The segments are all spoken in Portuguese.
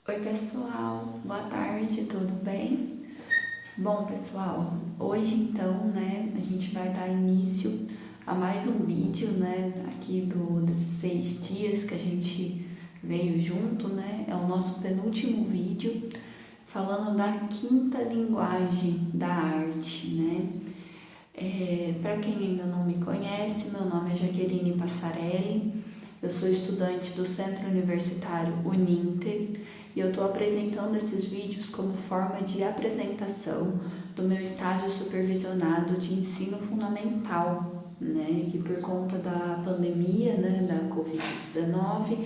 Oi pessoal, boa tarde, tudo bem? Bom pessoal, hoje então, a gente vai dar início a mais um vídeo, aqui desses 6 dias que a gente veio junto, é o nosso penúltimo vídeo falando da quinta linguagem da arte, Para quem ainda não me conhece, meu nome é Jaqueline Passarelli, eu sou estudante do Centro Universitário Uninter e eu estou apresentando esses vídeos como forma de apresentação do meu estágio supervisionado de ensino fundamental, que por conta da pandemia, da Covid-19,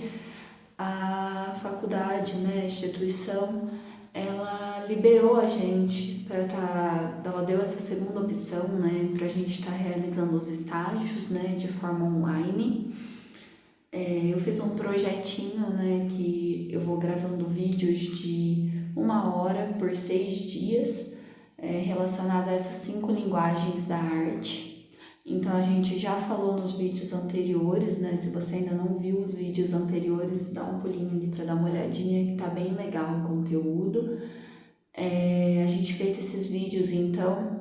a faculdade, a instituição, ela liberou a gente ela deu essa segunda opção, para a gente estar realizando os estágios, de forma online. Eu fiz um projetinho, que eu vou gravando vídeos de 1 hora por 6 dias, relacionado a essas 5 linguagens da arte. Então a gente já falou nos vídeos anteriores, se você ainda não viu os vídeos anteriores, dá um pulinho ali para dar uma olhadinha que tá bem legal o conteúdo. A gente fez esses vídeos então,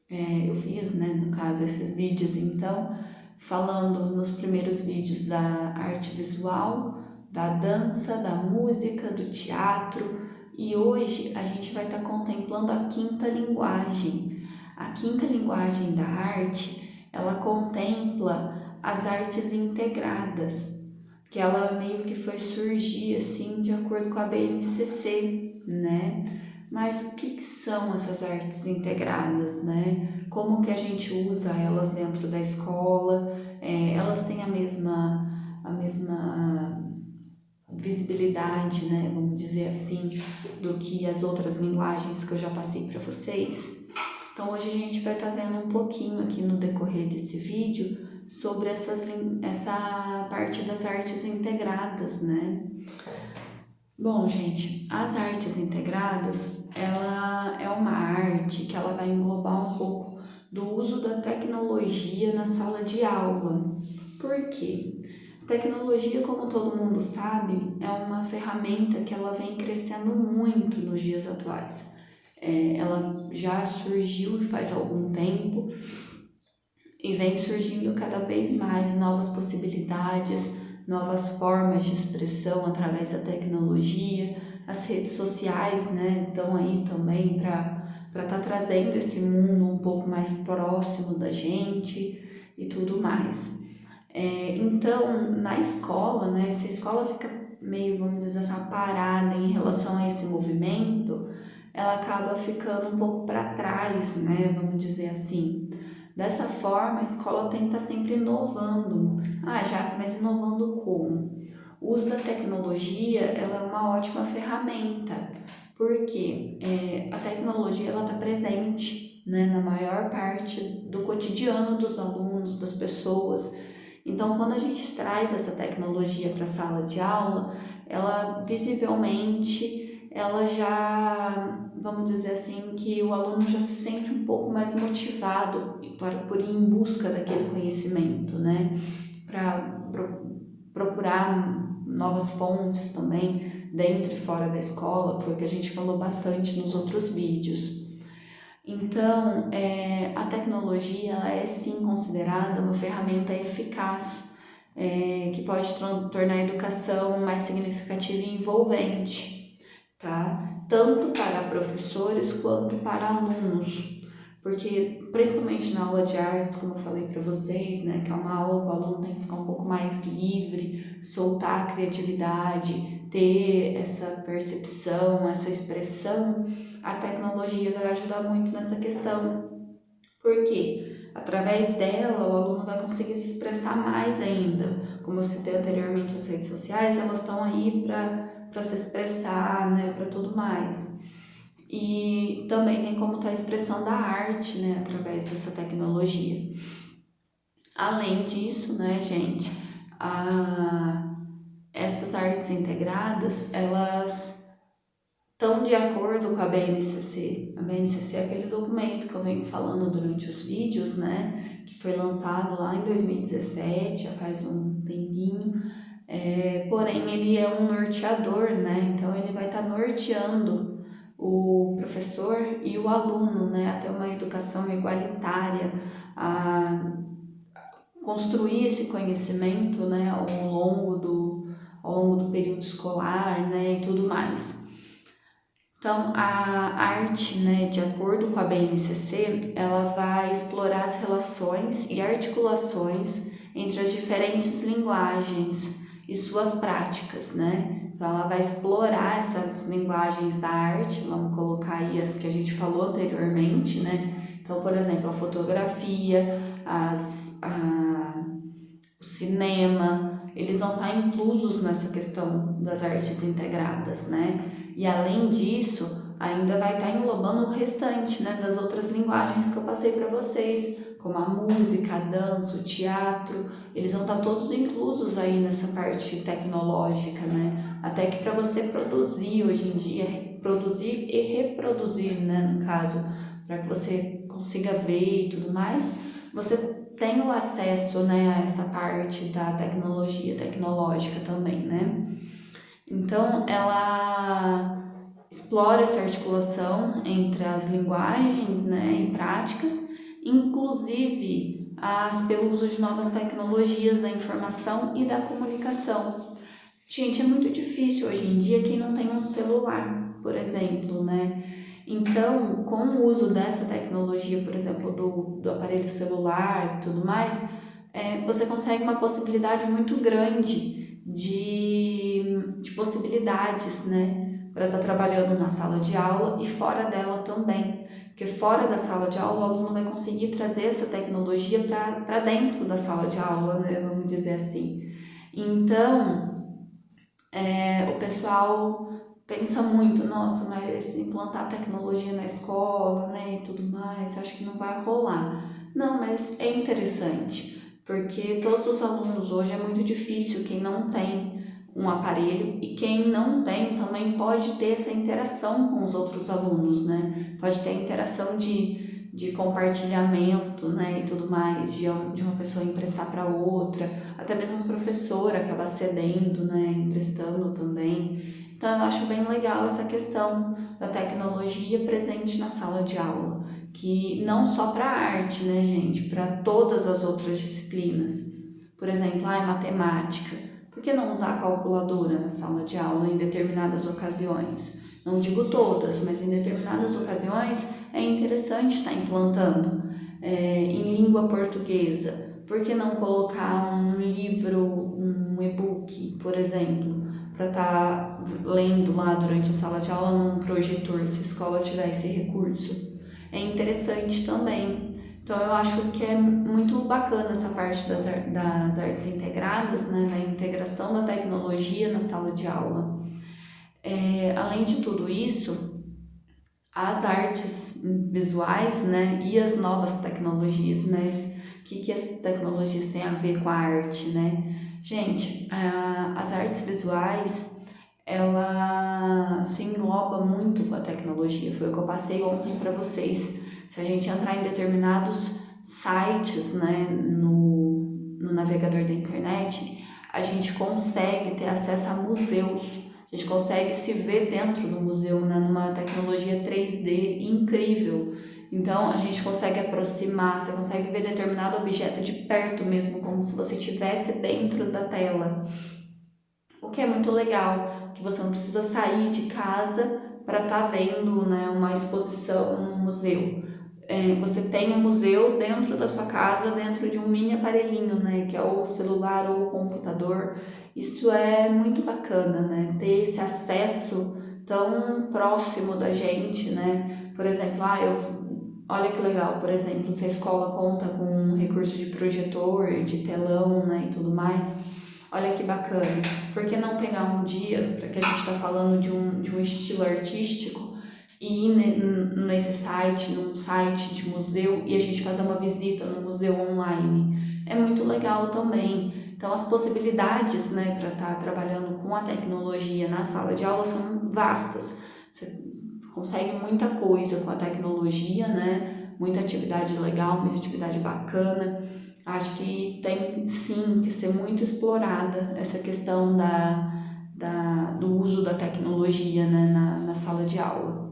eu fiz, no caso, esses vídeos então, falando nos primeiros vídeos da arte visual, da dança, da música, do teatro, e hoje a gente vai estar contemplando a quinta linguagem. A quinta linguagem da arte, ela contempla as artes integradas, que ela meio que foi surgir assim de acordo com a BNCC, Mas o que são essas artes integradas, Como que a gente usa elas dentro da escola? Elas têm a mesma visibilidade, vamos dizer assim, do que as outras linguagens que eu já passei para vocês? Então hoje a gente vai estar vendo um pouquinho aqui no decorrer desse vídeo sobre essa parte das artes integradas, Bom, gente, as artes integradas, ela é uma arte que ela vai englobar um pouco do uso da tecnologia na sala de aula. Por quê? Tecnologia, como todo mundo sabe, é uma ferramenta que ela vem crescendo muito nos dias atuais. Ela já surgiu faz algum tempo e vem surgindo cada vez mais novas possibilidades, novas formas de expressão através da tecnologia. As redes sociais, estão aí também para estar trazendo esse mundo um pouco mais próximo da gente e tudo mais. Então, na escola, se a escola fica meio, vamos dizer assim, parada em relação a esse movimento, ela acaba ficando um pouco para trás, vamos dizer assim. Dessa forma, a escola tem que estar sempre inovando. Mas inovando como? O uso da tecnologia, ela é uma ótima ferramenta, porque a tecnologia está presente, na maior parte do cotidiano dos alunos, das pessoas. Então, quando a gente traz essa tecnologia para a sala de aula, ela visivelmente, ela já, vamos dizer assim, que o aluno já se sente um pouco mais motivado por ir em busca daquele conhecimento, Para procurar novas fontes também, dentro e fora da escola, foi o que a gente falou bastante nos outros vídeos. Então, a tecnologia ela é sim considerada uma ferramenta eficaz, que pode tornar a educação mais significativa e envolvente, tá? Tanto para professores quanto para alunos, porque principalmente na aula de artes, como eu falei para vocês, que é uma aula que o aluno tem que ficar um pouco mais livre, soltar a criatividade, ter essa percepção, essa expressão, a tecnologia vai ajudar muito nessa questão. Por quê? Através dela, o aluno vai conseguir se expressar mais ainda. Como eu citei anteriormente, as redes sociais, elas estão aí para se expressar, para tudo mais. E também tem como estar expressando a arte, através dessa tecnologia. Além disso, gente, essas artes integradas, elas estão de acordo com a BNCC. A BNCC é aquele documento que eu venho falando durante os vídeos, que foi lançado lá em 2017, já faz um tempinho, porém ele é um norteador, né? Então ele vai estar norteando o professor e o aluno, né? A ter uma educação igualitária, a construir esse conhecimento, né? Ao longo do período escolar, né? E tudo mais. Então, a arte, né, de acordo com a BNCC, ela vai explorar as relações e articulações entre as diferentes linguagens e suas práticas, né? Então, ela vai explorar essas linguagens da arte, vamos colocar aí as que a gente falou anteriormente, né? Então, por exemplo, a fotografia, o cinema, eles vão estar inclusos nessa questão das artes integradas, né? E além disso, ainda vai estar englobando o restante, né, das outras linguagens que eu passei para vocês, como a música, a dança, o teatro, eles vão estar todos inclusos aí nessa parte tecnológica, né? Até que para você produzir hoje em dia, produzir e reproduzir, né, no caso, para que você consiga ver e tudo mais, você tem o acesso, né, a essa parte da tecnologia tecnológica também, né? Então, ela explora essa articulação entre as linguagens, né, e práticas, inclusive pelo uso de novas tecnologias da informação e da comunicação. Gente, é muito difícil hoje em dia quem não tem um celular, por exemplo, né? Então, com o uso dessa tecnologia, por exemplo, do aparelho celular e tudo mais, você consegue uma possibilidade muito grande de possibilidades, né? Para estar trabalhando na sala de aula e fora dela também. Porque fora da sala de aula, o aluno vai conseguir trazer essa tecnologia para dentro da sala de aula, né? Vamos dizer assim. Então, o pessoal pensa muito, nossa, mas implantar tecnologia na escola, né, e tudo mais, acho que não vai rolar. Não, mas é interessante, porque todos os alunos hoje é muito difícil quem não tem um aparelho e quem não tem também pode ter essa interação com os outros alunos, né? Pode ter interação de compartilhamento, né, e tudo mais, de uma pessoa emprestar para outra, até mesmo o professor acaba cedendo, né, emprestando também. Então eu acho bem legal essa questão da tecnologia presente na sala de aula, que não só para a arte, né, gente, para todas as outras disciplinas. Por exemplo, matemática. Por que não usar a calculadora na sala de aula em determinadas ocasiões? Não digo todas, mas em determinadas ocasiões é interessante estar implantando. Em língua portuguesa, por que não colocar um livro, um e-book, por exemplo, para estar lendo lá durante a sala de aula num projetor, se a escola tiver esse recurso? É interessante também. Então eu acho que é muito bacana essa parte das artes integradas, né, da integração da tecnologia na sala de aula. Além de tudo isso, as artes visuais, né, e as novas tecnologias, né, o que as tecnologias têm a ver com a arte, né? Gente, as artes visuais, ela se engloba muito com a tecnologia, foi o que eu passei ontem para vocês. Se a gente entrar em determinados sites, né, no navegador da internet, a gente consegue ter acesso a museus. A gente consegue se ver dentro do museu, né, numa tecnologia 3D incrível. Então, a gente consegue aproximar, você consegue ver determinado objeto de perto mesmo, como se você estivesse dentro da tela. O que é muito legal, que você não precisa sair de casa para estar vendo, né, uma exposição no museu. Você tem um museu dentro da sua casa, dentro de um mini aparelhinho, né, que é o celular ou o computador. Isso é muito bacana, né, ter esse acesso tão próximo da gente, né. Por exemplo, olha que legal, por exemplo, se a escola conta com um recurso de projetor, de telão, né, e tudo mais. Olha que bacana. Por que não pegar um dia, para que a gente está falando de um estilo artístico, e ir nesse site, num site de museu, e a gente fazer uma visita no museu online? É muito legal também. Então, as possibilidades, né, para estar trabalhando com a tecnologia na sala de aula são vastas. Você consegue muita coisa com a tecnologia, né? Muita atividade legal, muita atividade bacana. Acho que tem sim que ser muito explorada essa questão do uso da tecnologia, né, na sala de aula.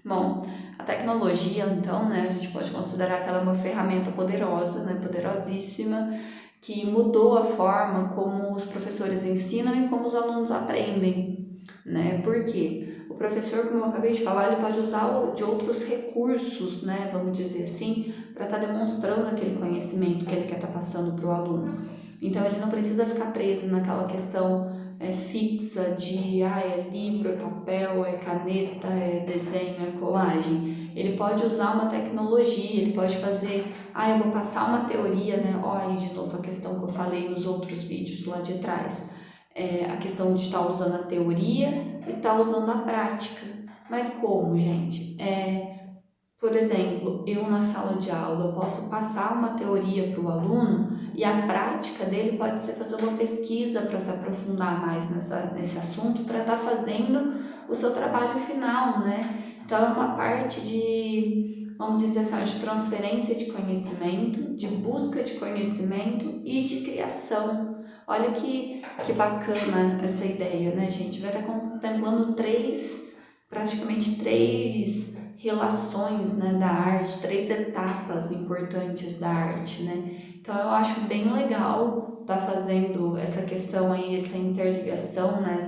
Bom, a tecnologia, então, né, a gente pode considerar que ela é uma ferramenta poderosa, né, poderosíssima, que mudou a forma como os professores ensinam e como os alunos aprendem, né? Por quê? O professor, como eu acabei de falar, ele pode usar de outros recursos, né, vamos dizer assim, para estar demonstrando aquele conhecimento que ele quer estar passando para o aluno. Então, ele não precisa ficar preso naquela questão fixa de é livro, é papel, é caneta, é desenho, é colagem. Ele pode usar uma tecnologia, ele pode fazer, eu vou passar uma teoria, né? Olha aí de novo a questão que eu falei nos outros vídeos lá de trás. A questão de estar usando a teoria e estar usando a prática. Mas como, gente? Por exemplo, eu na sala de aula eu posso passar uma teoria para o aluno e a prática dele pode ser fazer uma pesquisa para se aprofundar mais nesse assunto, para estar fazendo o seu trabalho final, né? Então é uma parte de, vamos dizer assim, de transferência de conhecimento, de busca de conhecimento e de criação. Olha que bacana essa ideia, né, gente? Vai estar contemplando praticamente três relações, né, da arte, três etapas importantes da arte, né? Então eu acho bem legal estar fazendo essa questão aí, essa interligação, né,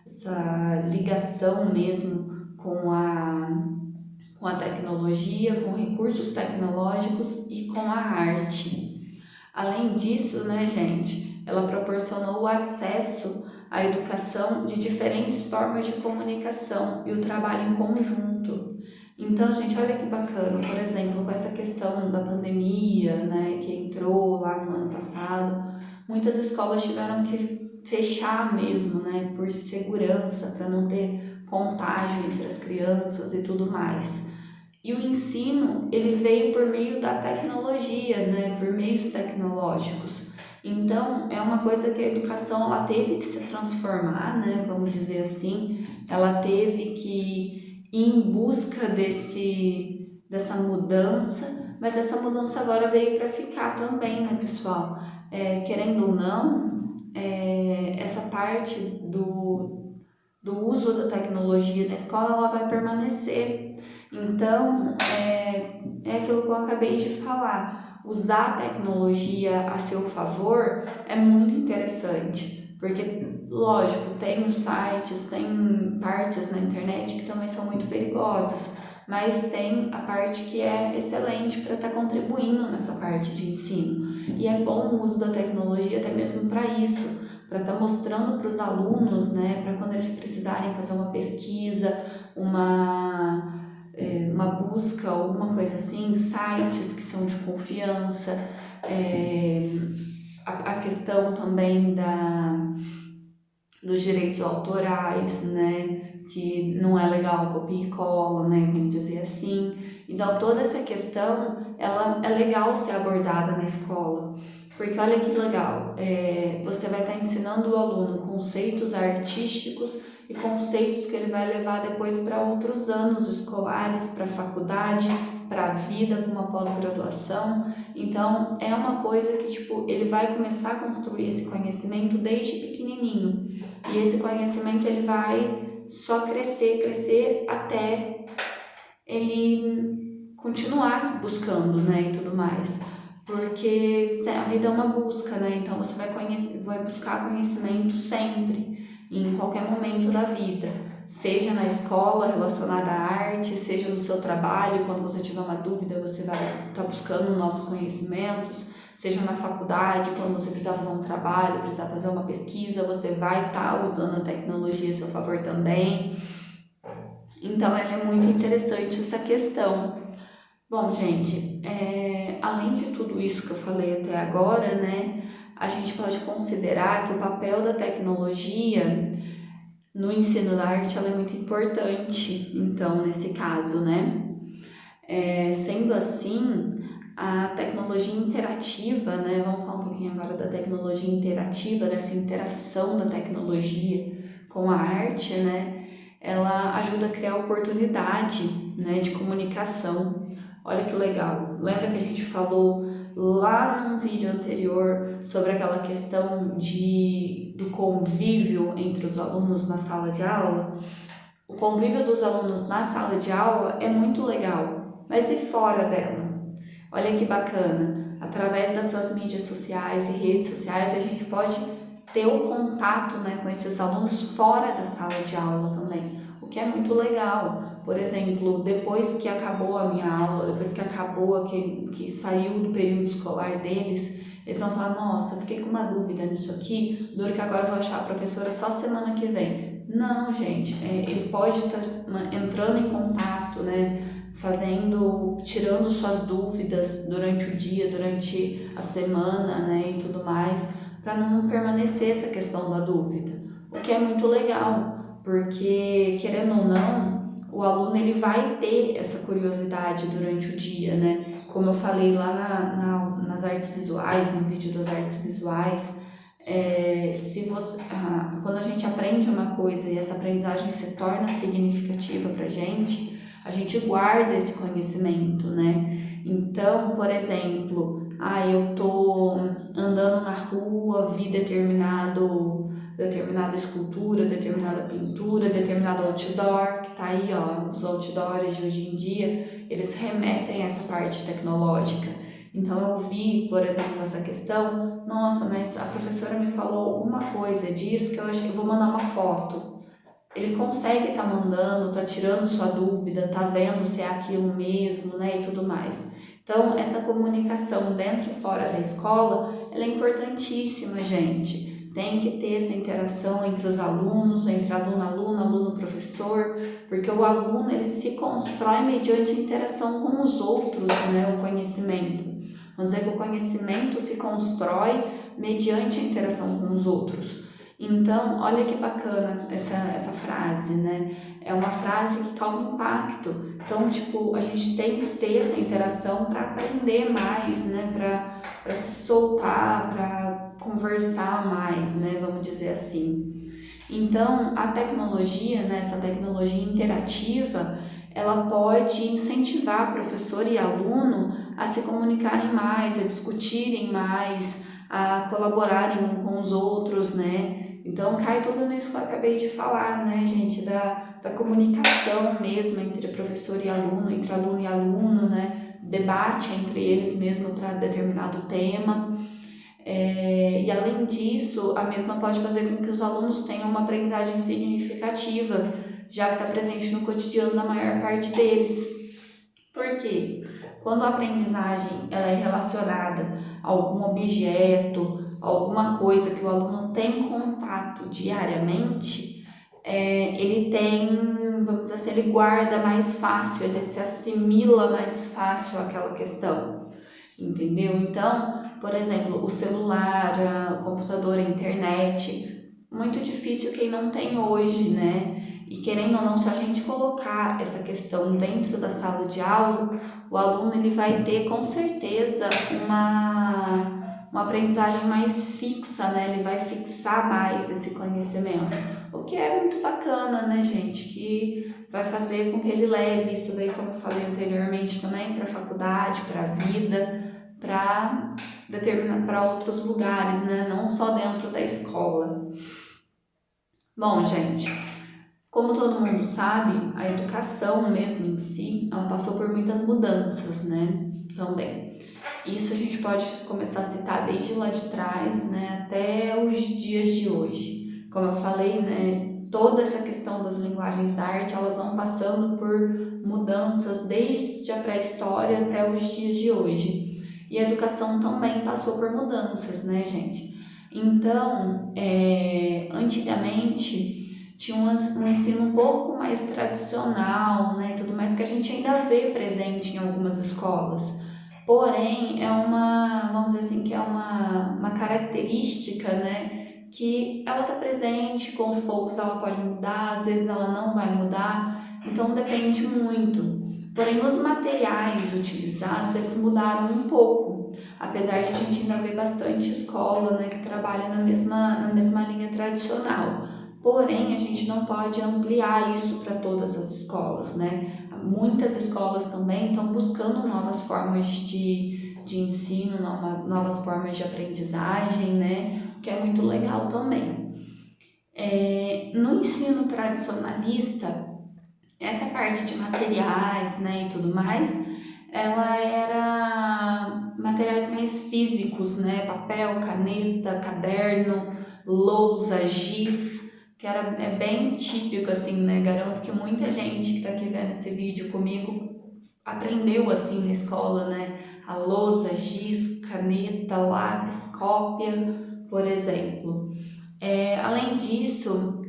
essa ligação mesmo com a tecnologia, com recursos tecnológicos e com a arte. Além disso, né, gente, ela proporcionou o acesso à educação de diferentes formas de comunicação e o trabalho em conjunto. Então, gente, olha que bacana, por exemplo, com essa questão da pandemia, né, que entrou lá no ano passado, muitas escolas tiveram que fechar mesmo, né, por segurança, para não ter contágio entre as crianças e tudo mais. E o ensino, ele veio por meio da tecnologia, né, por meios tecnológicos. Então, é uma coisa que a educação ela teve que se transformar, né, vamos dizer assim, ela teve que em busca dessa mudança, mas essa mudança agora veio para ficar também, né, pessoal? Querendo ou não, essa parte do uso da tecnologia na escola, ela vai permanecer. Então, é aquilo que eu acabei de falar. Usar a tecnologia a seu favor é muito interessante, porque, lógico, tem os sites, tem partes na internet que também são muito perigosas, mas tem a parte que é excelente para estar contribuindo nessa parte de ensino. E é bom o uso da tecnologia até mesmo para isso, para estar mostrando para os alunos, né, para quando eles precisarem fazer uma pesquisa, uma busca, alguma coisa assim, sites que são de confiança, a questão também dos direitos autorais, né, que não é legal copia e cola, né, vamos dizer assim. Então, toda essa questão, ela é legal ser abordada na escola, porque olha que legal, você vai estar ensinando o aluno conceitos artísticos e conceitos que ele vai levar depois para outros anos escolares, para a faculdade, para a vida, com uma pós-graduação. Então, é uma coisa que, ele vai começar a construir esse conhecimento desde pequenininho. E esse conhecimento, ele vai só crescer até ele continuar buscando, né, e tudo mais. Porque a vida é uma busca, né, então você vai buscar conhecimento sempre, em qualquer momento da vida. Seja na escola relacionada à arte, seja no seu trabalho, quando você tiver uma dúvida, você vai estar buscando novos conhecimentos, seja na faculdade, quando você precisar fazer um trabalho, precisar fazer uma pesquisa, você vai estar usando a tecnologia a seu favor também. Então, ela é muito interessante essa questão. Bom, gente, além de tudo isso que eu falei até agora, né, a gente pode considerar que o papel da tecnologia no ensino da arte ela é muito importante, então, nesse caso, né? Sendo assim, a tecnologia interativa, né? Vamos falar um pouquinho agora da tecnologia interativa, dessa interação da tecnologia com a arte, né? Ela ajuda a criar oportunidade, né, de comunicação. Olha que legal. Lembra que a gente falou lá num vídeo anterior sobre aquela questão do convívio entre os alunos na sala de aula. O convívio dos alunos na sala de aula é muito legal, mas e fora dela? Olha que bacana, através dessas mídias sociais e redes sociais a gente pode ter o contato, né, com esses alunos fora da sala de aula também, o que é muito legal. Por exemplo, depois que acabou a minha aula, depois que acabou que saiu do período escolar deles, eles vão falar, nossa, eu fiquei com uma dúvida nisso aqui, duro que agora eu vou achar a professora só semana que vem. Não, gente, ele pode estar entrando em contato, né, tirando suas dúvidas durante o dia, durante a semana, né, e tudo mais, para não permanecer essa questão da dúvida, o que é muito legal, porque, querendo ou não, o aluno ele vai ter essa curiosidade durante o dia, né? Como eu falei lá nas artes visuais, no vídeo das artes visuais, quando a gente aprende uma coisa e essa aprendizagem se torna significativa para a gente guarda esse conhecimento, né? Então, por exemplo, eu tô andando na rua, vi determinada escultura, determinada pintura, determinado outdoor, que tá aí, ó, os outdoors de hoje em dia, eles remetem a essa parte tecnológica. Então eu vi, por exemplo, essa questão, nossa, mas a professora me falou alguma coisa disso que eu acho que vou mandar uma foto. Ele consegue estar mandando, tá tirando sua dúvida, tá vendo se é aquilo mesmo, né, e tudo mais. Então, essa comunicação dentro e fora da escola, ela é importantíssima, gente. Tem que ter essa interação entre os alunos, entre aluno-aluna, aluno-professor, porque o aluno ele se constrói mediante a interação com os outros, né, o conhecimento. Vamos dizer que o conhecimento se constrói mediante a interação com os outros. Então, olha que bacana essa frase, né? É uma frase que causa impacto. Então, tipo, a gente tem que ter essa interação para aprender mais, né? Para se soltar, para conversar mais, né? Vamos dizer assim. Então, a tecnologia, né? Essa tecnologia interativa, ela pode incentivar professor e aluno a se comunicarem mais, a discutirem mais, a colaborarem uns com os outros, né? Então cai tudo nisso que eu acabei de falar, né, gente, da comunicação mesmo entre professor e aluno, né, debate entre eles mesmo para determinado tema. E além disso, a mesma pode fazer com que os alunos tenham uma aprendizagem significativa, já que está presente no cotidiano da maior parte deles. Por quê? Quando a aprendizagem ela é relacionada a algum objeto, alguma coisa que o aluno tem contato diariamente, ele tem, vamos dizer assim, ele guarda mais fácil, ele se assimila mais fácil àquela questão, entendeu? Então, por exemplo, o celular, o computador, a internet, muito difícil quem não tem hoje, né? E querendo ou não, se a gente colocar essa questão dentro da sala de aula, o aluno ele vai ter com certeza uma aprendizagem mais fixa, né? Ele vai fixar mais esse conhecimento, o que é muito bacana, né, gente? Que vai fazer com que ele leve isso daí, como eu falei anteriormente também, para a faculdade, para a vida, para outros lugares, né? Não só dentro da escola. Bom, gente, como todo mundo sabe, a educação mesmo em si, ela passou por muitas mudanças, né? Também. Isso a gente pode começar a citar desde lá de trás, né, até os dias de hoje. Como eu falei, né, toda essa questão das linguagens da arte, elas vão passando por mudanças desde a pré-história até os dias de hoje. E a educação também passou por mudanças, né, gente? Então, antigamente tinha um ensino um pouco mais tradicional, né, tudo mais que a gente ainda vê presente em algumas escolas. Porém, vamos dizer assim, que é uma característica, né, que ela está presente, com os poucos ela pode mudar, às vezes ela não vai mudar, então depende muito. Porém, os materiais utilizados, eles mudaram um pouco, apesar de a gente ainda ver bastante escola, né, que trabalha na mesma linha tradicional. Porém, a gente não pode ampliar isso para todas as escolas, né? Muitas escolas também estão buscando novas formas de de ensino, novas formas de aprendizagem, né? O que é muito legal também. No ensino tradicionalista, essa parte de materiais, né, e tudo mais, ela era materiais mais físicos, né, papel, caneta, caderno, lousa, giz, que é bem típico, assim, né, garanto que muita gente que tá aqui vendo esse vídeo comigo aprendeu assim na escola, né, a lousa, giz, caneta, lápis, cópia, por exemplo. Além disso,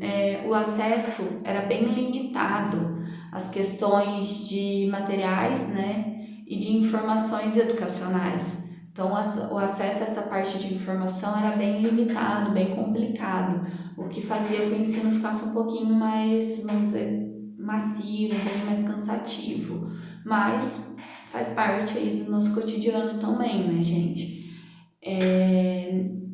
o acesso era bem limitado às questões de materiais, né, e de informações educacionais. Então, o acesso a essa parte de informação era bem limitado, bem complicado, o que fazia que o ensino ficasse um pouquinho mais, vamos dizer, macio, um pouquinho mais cansativo. Mas faz parte aí do nosso cotidiano também, né, gente?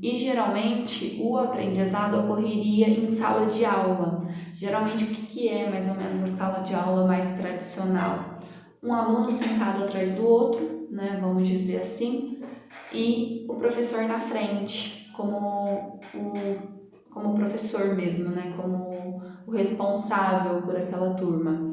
E geralmente o aprendizado ocorreria em sala de aula. Geralmente o que é mais ou menos a sala de aula mais tradicional? Um aluno sentado atrás do outro, né, vamos dizer assim, e o professor na frente, como professor mesmo, né, como o responsável por aquela turma.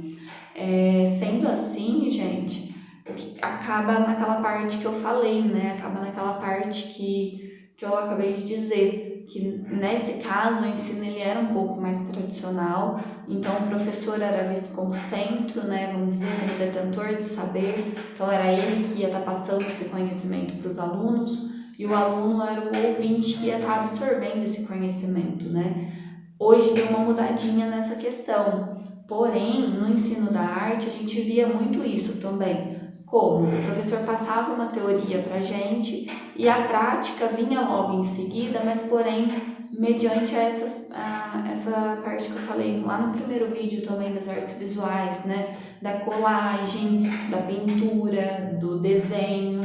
Sendo assim, gente, o que acaba naquela parte que eu falei, né, acaba naquela parte que eu acabei de dizer, que nesse caso o ensino ele era um pouco mais tradicional, então o professor era visto como centro, né, vamos dizer, como detentor de saber, então era ele que ia estar passando esse conhecimento para os alunos, e o aluno era o ouvinte que ia estar absorvendo esse conhecimento, né. Hoje deu uma mudadinha nessa questão, porém, no ensino da arte a gente via muito isso também, como o professor passava uma teoria para a gente e a prática vinha logo em seguida, mas porém, mediante essa parte que eu falei lá no primeiro vídeo também das artes visuais, né, da colagem, da pintura, do desenho,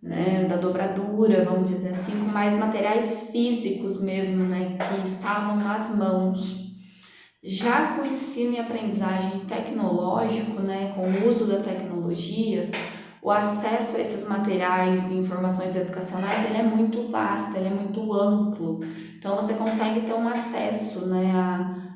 né, da dobradura, vamos dizer assim, com mais materiais físicos mesmo, né, que estavam nas mãos. Já com o ensino e aprendizagem tecnológico, né, com o uso da tecnologia, o acesso a esses materiais e informações educacionais ele é muito vasto, ele é muito amplo. Então você consegue ter um acesso, né,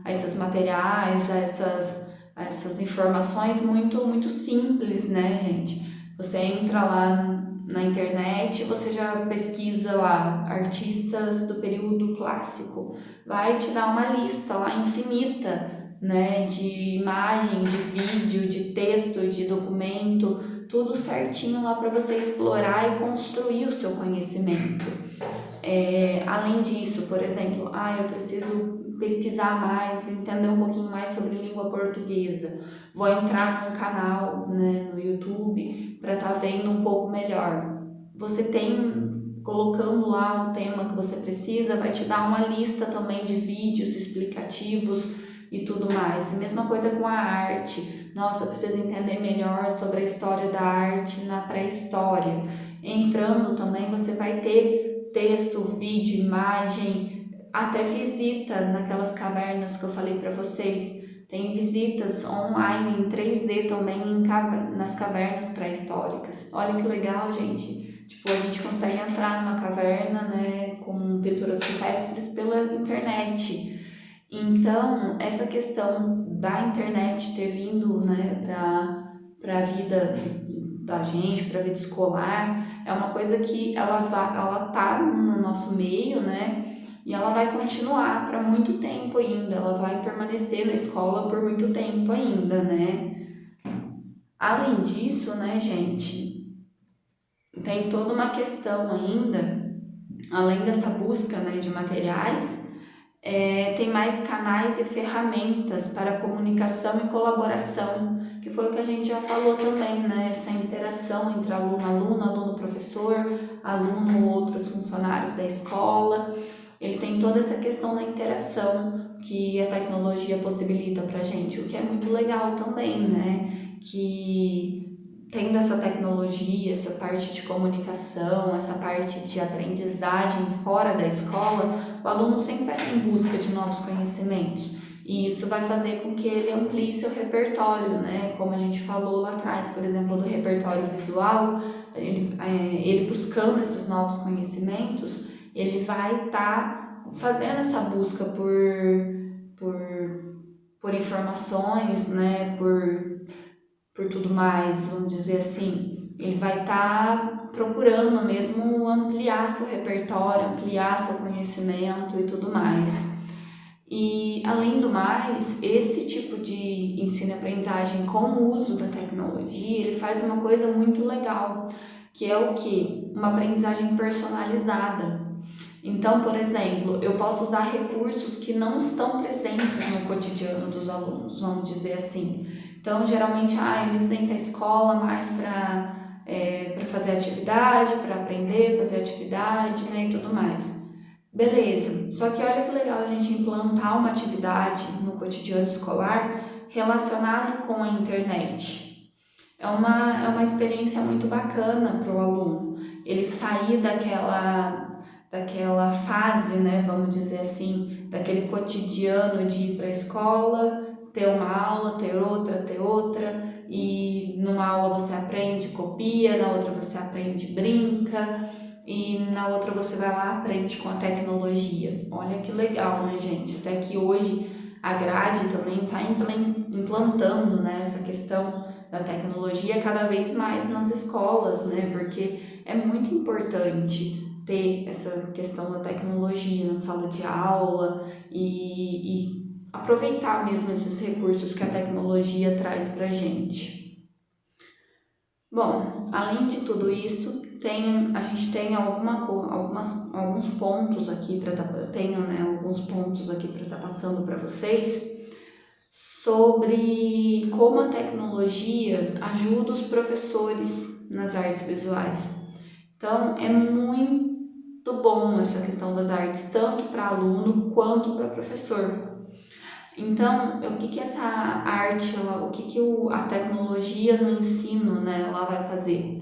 a esses materiais, a essas informações muito simples, né, gente? Você entra lá na internet, você já pesquisa lá artistas do período clássico, vai te dar uma lista lá infinita, né, de imagem, de vídeo, de texto, de documento, tudo certinho lá para você explorar e construir o seu conhecimento. Além disso, por exemplo, eu preciso pesquisar mais, entender um pouquinho mais sobre língua portuguesa. Vou entrar num canal, né, no YouTube para estar vendo um pouco melhor. Você colocando lá o tema que você precisa, vai te dar uma lista também de vídeos explicativos e tudo mais. Mesma coisa com a arte. Nossa, eu preciso entender melhor sobre a história da arte na pré-história. Entrando também, você vai ter texto, vídeo, imagem, até visita naquelas cavernas que eu falei para vocês. Tem visitas online em 3D também nas cavernas pré-históricas. Olha que legal, gente. Tipo, a gente consegue entrar numa caverna, né, com pinturas rupestres pela internet. Então, essa questão da internet ter vindo, né, para a vida da gente, para a vida escolar, é uma coisa que ela tá no nosso meio, né, e ela vai continuar para muito tempo ainda, ela vai permanecer na escola por muito tempo ainda, né. Além disso, né, gente, tem toda uma questão ainda, além dessa busca, né, de materiais, tem mais canais e ferramentas para comunicação e colaboração, que foi o que a gente já falou também, né, essa interação entre aluno, aluno-professor, aluno ou outros funcionários da escola. Ele tem toda essa questão da interação que a tecnologia possibilita para a gente, o que é muito legal também, né, que tendo essa tecnologia, essa parte de comunicação, essa parte de aprendizagem fora da escola, o aluno sempre vai em busca de novos conhecimentos. E isso vai fazer com que ele amplie seu repertório, né? Como a gente falou lá atrás, por exemplo, do repertório visual, ele buscando esses novos conhecimentos, ele vai estar fazendo essa busca por, por informações, né? Por tudo mais, vamos dizer assim. Ele vai estar procurando mesmo ampliar seu repertório, ampliar seu conhecimento e tudo mais. E, além do mais, esse tipo de ensino e aprendizagem com o uso da tecnologia, ele faz uma coisa muito legal, que é o quê? Uma aprendizagem personalizada. Então, por exemplo, eu posso usar recursos que não estão presentes no cotidiano dos alunos, vamos dizer assim. Então, geralmente, eles vêm para a escola mais para fazer atividade, para aprender, fazer atividade, né, e tudo mais. Beleza, só que olha que legal a gente implantar uma atividade no cotidiano escolar relacionado com a internet. É uma experiência muito bacana para o aluno. Ele sair daquela fase, né, vamos dizer assim, daquele cotidiano de ir para a escola, ter uma aula, ter outra, e numa aula você aprende, copia, na outra você aprende, brinca, e na outra você vai lá aprende com a tecnologia. Olha que legal, né, gente? Até que hoje a grade também está implantando, né, essa questão da tecnologia cada vez mais nas escolas, né? Porque é muito importante ter essa questão da tecnologia na sala de aula e aproveitar mesmo esses recursos que a tecnologia traz para a gente. Bom, além de tudo isso, a gente tem alguns pontos aqui para alguns pontos aqui para estar passando para vocês sobre como a tecnologia ajuda os professores nas artes visuais. Então, é muito bom essa questão das artes, tanto para aluno quanto para professor. Então, o que essa arte, a tecnologia no ensino, né, ela vai fazer?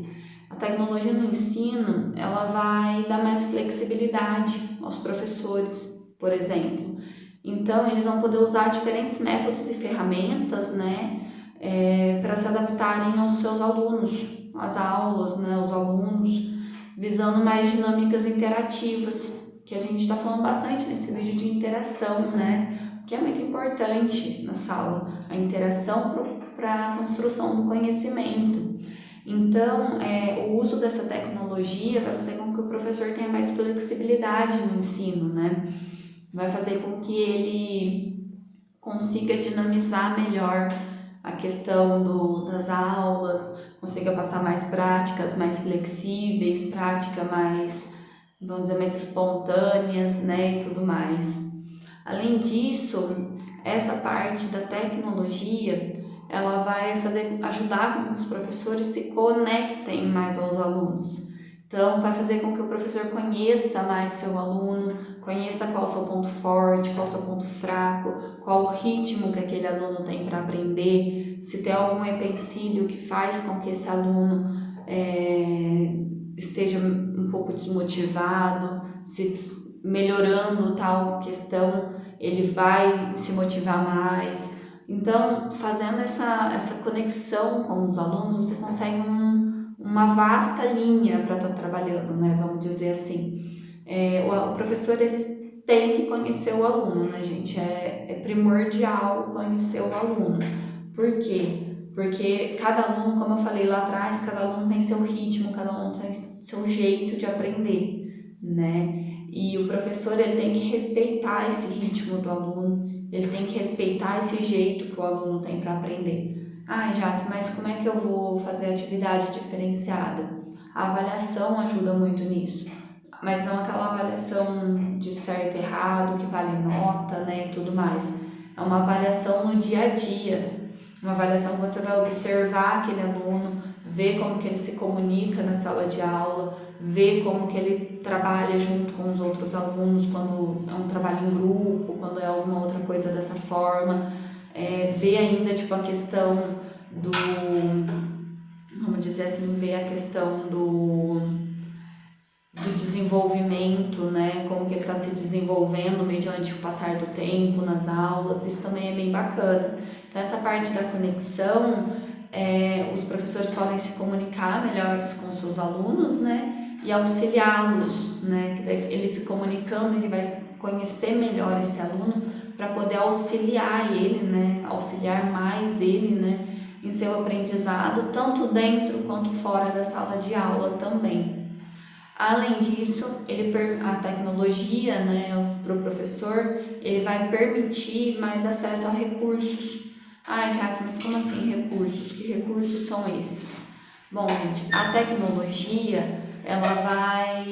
A tecnologia no ensino, ela vai dar mais flexibilidade aos professores, por exemplo. Então, eles vão poder usar diferentes métodos e ferramentas, né, para se adaptarem aos seus alunos, às aulas, né, aos alunos, visando mais dinâmicas interativas, que a gente está falando bastante nesse vídeo de interação, né, que é muito importante na sala, a interação para a construção do conhecimento. Então, o uso dessa tecnologia vai fazer com que o professor tenha mais flexibilidade no ensino, né? Vai fazer com que ele consiga dinamizar melhor a questão das aulas, consiga passar mais práticas mais flexíveis, práticas mais, vamos dizer, mais espontâneas, né, e tudo mais. Além disso, essa parte da tecnologia, ela vai ajudar com que os professores se conectem mais aos alunos. Então, vai fazer com que o professor conheça mais seu aluno, conheça qual é o seu ponto forte, qual é o seu ponto fraco, qual o ritmo que aquele aluno tem para aprender, se tem algum empecilho que faz com que esse aluno esteja um pouco desmotivado, se melhorando tal questão, ele vai se motivar mais. Então, fazendo essa conexão com os alunos, você consegue uma vasta linha para estar trabalhando, né? Vamos dizer assim. O professor, ele tem que conhecer o aluno, né, gente? É primordial conhecer o aluno. Por quê? Porque cada aluno, como eu falei lá atrás, cada aluno tem seu ritmo, cada aluno tem seu jeito de aprender, né? E o professor, ele tem que respeitar esse ritmo do aluno, ele tem que respeitar esse jeito que o aluno tem para aprender. Jaque, mas como é que eu vou fazer atividade diferenciada? A avaliação ajuda muito nisso, mas não aquela avaliação de certo e errado, que vale nota, né, e tudo mais. É uma avaliação no dia a dia, uma avaliação que você vai observar aquele aluno, ver como que ele se comunica na sala de aula, ver como que ele trabalha junto com os outros alunos, quando é um trabalho em grupo, quando é alguma outra coisa dessa forma, ver ainda tipo a questão vamos dizer assim, ver a questão do desenvolvimento, né? Como que ele está se desenvolvendo mediante o passar do tempo nas aulas, isso também é bem bacana. Então essa parte da conexão, os professores podem se comunicar melhor com seus alunos, né? E auxiliá-los, né? Que daí ele se comunicando, ele vai conhecer melhor esse aluno para poder auxiliar ele, né? Auxiliar mais ele, né? Em seu aprendizado, tanto dentro quanto fora da sala de aula também. Além disso, a tecnologia, né, para o professor, ele vai permitir mais acesso a recursos. Ah, Jaque, mas como assim recursos? Que recursos são esses? Bom, gente, a tecnologia, ela vai...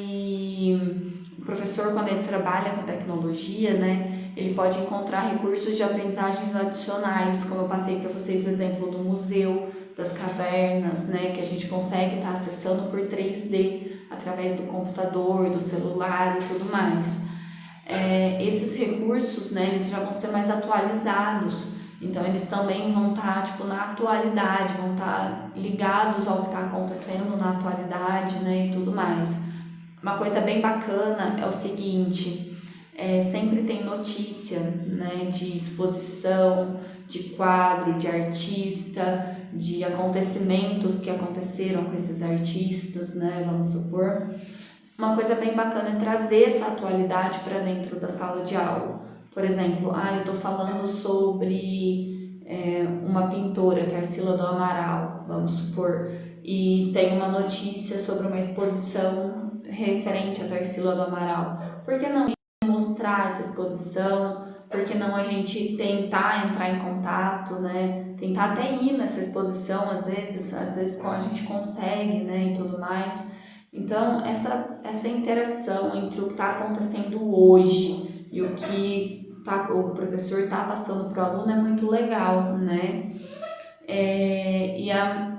O professor, quando ele trabalha com tecnologia, né, ele pode encontrar recursos de aprendizagens adicionais, como eu passei para vocês o exemplo do museu, das cavernas, né, que a gente consegue estar acessando por 3D, através do computador, do celular e tudo mais. Esses recursos, né, eles já vão ser mais atualizados, então eles também vão estar na atualidade, vão estar ligados ao que está acontecendo na atualidade, né, e tudo mais. Uma coisa bem bacana é o seguinte, sempre tem notícia, né, de exposição, de quadro, de artista, de acontecimentos que aconteceram com esses artistas, né, vamos supor. Uma coisa bem bacana é trazer essa atualidade para dentro da sala de aula. Por exemplo, eu estou falando sobre uma pintora, Tarsila do Amaral, vamos supor, e tem uma notícia sobre uma exposição referente a Tarsila do Amaral. Por que não mostrar essa exposição? Por que não a gente tentar entrar em contato, né? Tentar até ir nessa exposição, às vezes a gente consegue, né? E tudo mais. Então, essa interação entre o que está acontecendo hoje e o que o professor está passando para o aluno é muito legal, né?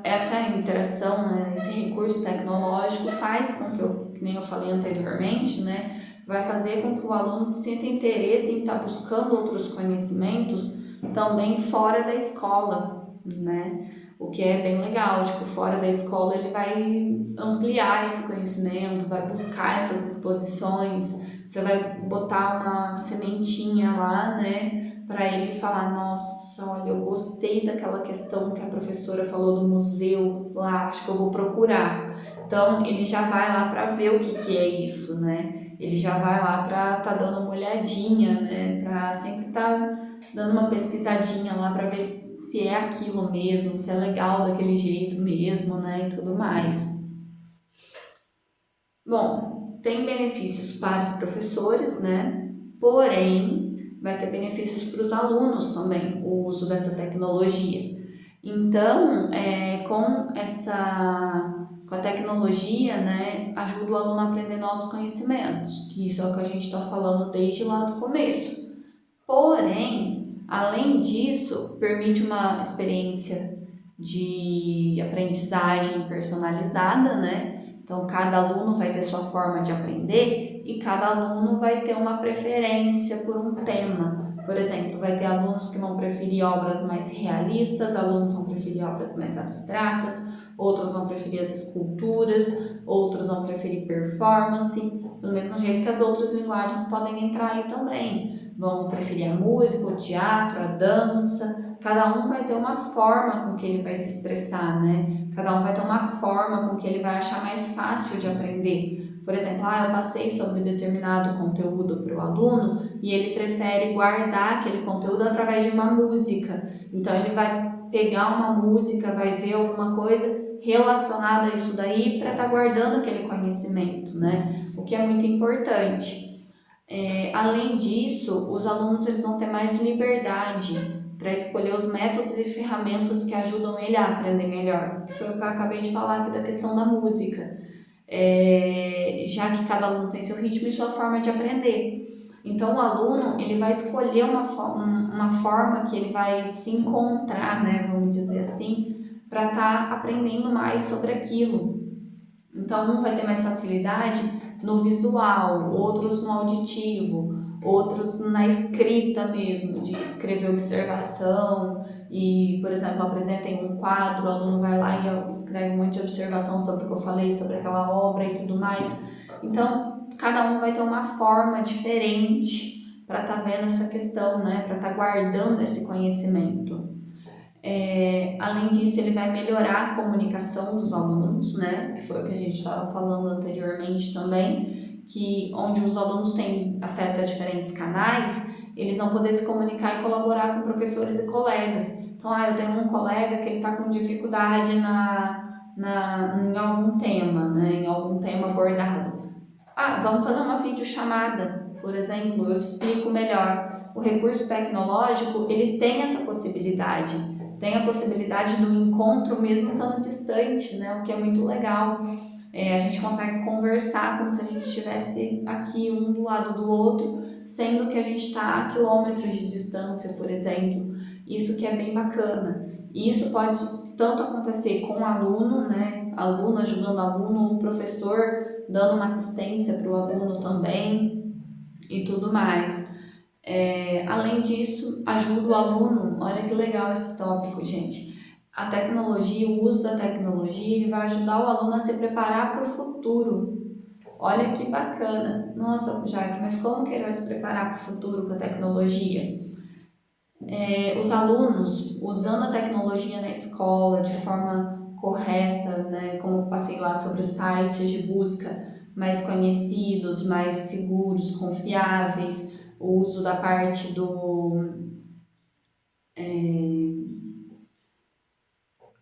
Essa interação, né, esse recurso tecnológico faz com que nem eu falei anteriormente, né, vai fazer com que o aluno sinta interesse em estar buscando outros conhecimentos também fora da escola, né? O que é bem legal, fora da escola ele vai ampliar esse conhecimento, vai buscar essas exposições, você vai botar uma sementinha lá, né? Para ele falar, nossa, olha, eu gostei daquela questão que a professora falou do museu lá, acho que eu vou procurar. Então, ele já vai lá para ver o que é isso, né? Ele já vai lá para tá dando uma olhadinha, né? Para sempre tá dando uma pesquisadinha lá para ver se é aquilo mesmo, se é legal daquele jeito mesmo, né? E tudo mais. Bom, tem benefícios para os professores, né? Porém, vai ter benefícios para os alunos também, o uso dessa tecnologia. Então, com a tecnologia, né, ajuda o aluno a aprender novos conhecimentos, que isso é o que a gente está falando desde lá do começo. Porém, além disso, permite uma experiência de aprendizagem personalizada, né? Então, cada aluno vai ter sua forma de aprender e cada aluno vai ter uma preferência por um tema. Por exemplo, vai ter alunos que vão preferir obras mais realistas, alunos vão preferir obras mais abstratas, outros vão preferir as esculturas, outros vão preferir performance, do mesmo jeito que as outras linguagens podem entrar aí também. Vão preferir a música, o teatro, a dança. Cada um vai ter uma forma com que ele vai se expressar, né? Cada um vai ter uma forma com que ele vai achar mais fácil de aprender. Por exemplo, eu passei sobre determinado conteúdo para o aluno e ele prefere guardar aquele conteúdo através de uma música. Então, ele vai pegar uma música, vai ver alguma coisa relacionada a isso daí para estar guardando aquele conhecimento, né? O que é muito importante. Além disso, os alunos eles vão ter mais liberdade para escolher os métodos e ferramentas que ajudam ele a aprender melhor. Que foi o que eu acabei de falar aqui da questão da música. Já que cada aluno tem seu ritmo e sua forma de aprender. Então, o aluno ele vai escolher uma forma que ele vai se encontrar, né, vamos dizer assim, para estar aprendendo mais sobre aquilo. Então, um vai ter mais facilidade no visual, outros no auditivo, outros na escrita mesmo, de escrever observação e, por exemplo, apresentem um quadro, o aluno vai lá e escreve um monte de observação sobre o que eu falei, sobre aquela obra e tudo mais. Então, cada um vai ter uma forma diferente para estar vendo essa questão, né? Para estar guardando esse conhecimento. Além disso, ele vai melhorar a comunicação dos alunos, né? Que foi o que a gente estava falando anteriormente também, que onde os alunos têm acesso a diferentes canais, eles vão poder se comunicar e colaborar com professores e colegas. Então, eu tenho um colega que ele está com dificuldade em algum tema, né? Em algum tema abordado. Vamos fazer uma videochamada, por exemplo, eu te explico melhor. O recurso tecnológico, ele tem essa possibilidade. Tem a possibilidade do encontro mesmo estando distante, né? O que é muito legal. A gente consegue conversar como se a gente estivesse aqui um do lado do outro, sendo que a gente está a quilômetros de distância, por exemplo. Isso que é bem bacana. E isso pode tanto acontecer com o aluno, né? Aluno ajudando o aluno, o professor dando uma assistência para o aluno também e tudo mais. Além disso, ajuda o aluno. Olha que legal esse tópico, gente. A tecnologia, o uso da tecnologia, ele vai ajudar o aluno a se preparar para o futuro. Olha que bacana. Nossa, Jaque, mas como que ele vai se preparar para o futuro com a tecnologia? Os alunos usando a tecnologia na escola de forma correta, né? Como passei lá sobre os sites de busca mais conhecidos, mais seguros, confiáveis, o uso da parte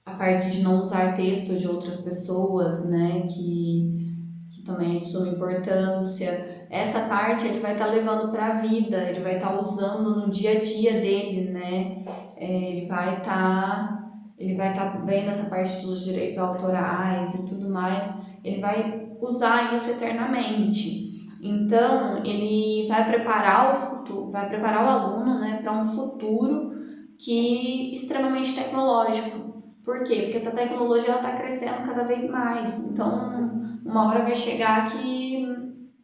a parte de não usar texto de outras pessoas, né? Que também é de suma importância. Essa parte ele vai estar levando para a vida, ele vai estar usando no dia a dia dele, né? Ele vai estar vendo essa parte dos direitos autorais e tudo mais, ele vai usar isso eternamente. Então, ele vai preparar o futuro, vai preparar o aluno, né, para um futuro extremamente tecnológico. Por quê? Porque essa tecnologia está crescendo cada vez mais. Então, uma hora vai chegar que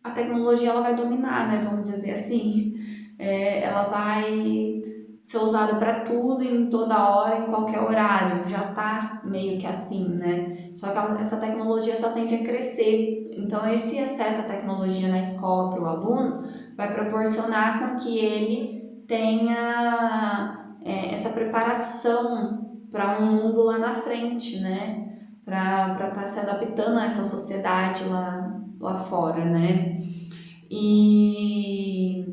a tecnologia ela vai dominar, né? Vamos dizer assim. Ela vai ser usada para tudo, em toda hora, em qualquer horário. Já está meio que assim, né? Só que essa tecnologia só tende a crescer. Então, esse acesso à tecnologia na escola para o aluno vai proporcionar com que ele tenha essa preparação para um mundo lá na frente, né? Para estar se adaptando a essa sociedade lá fora, né? E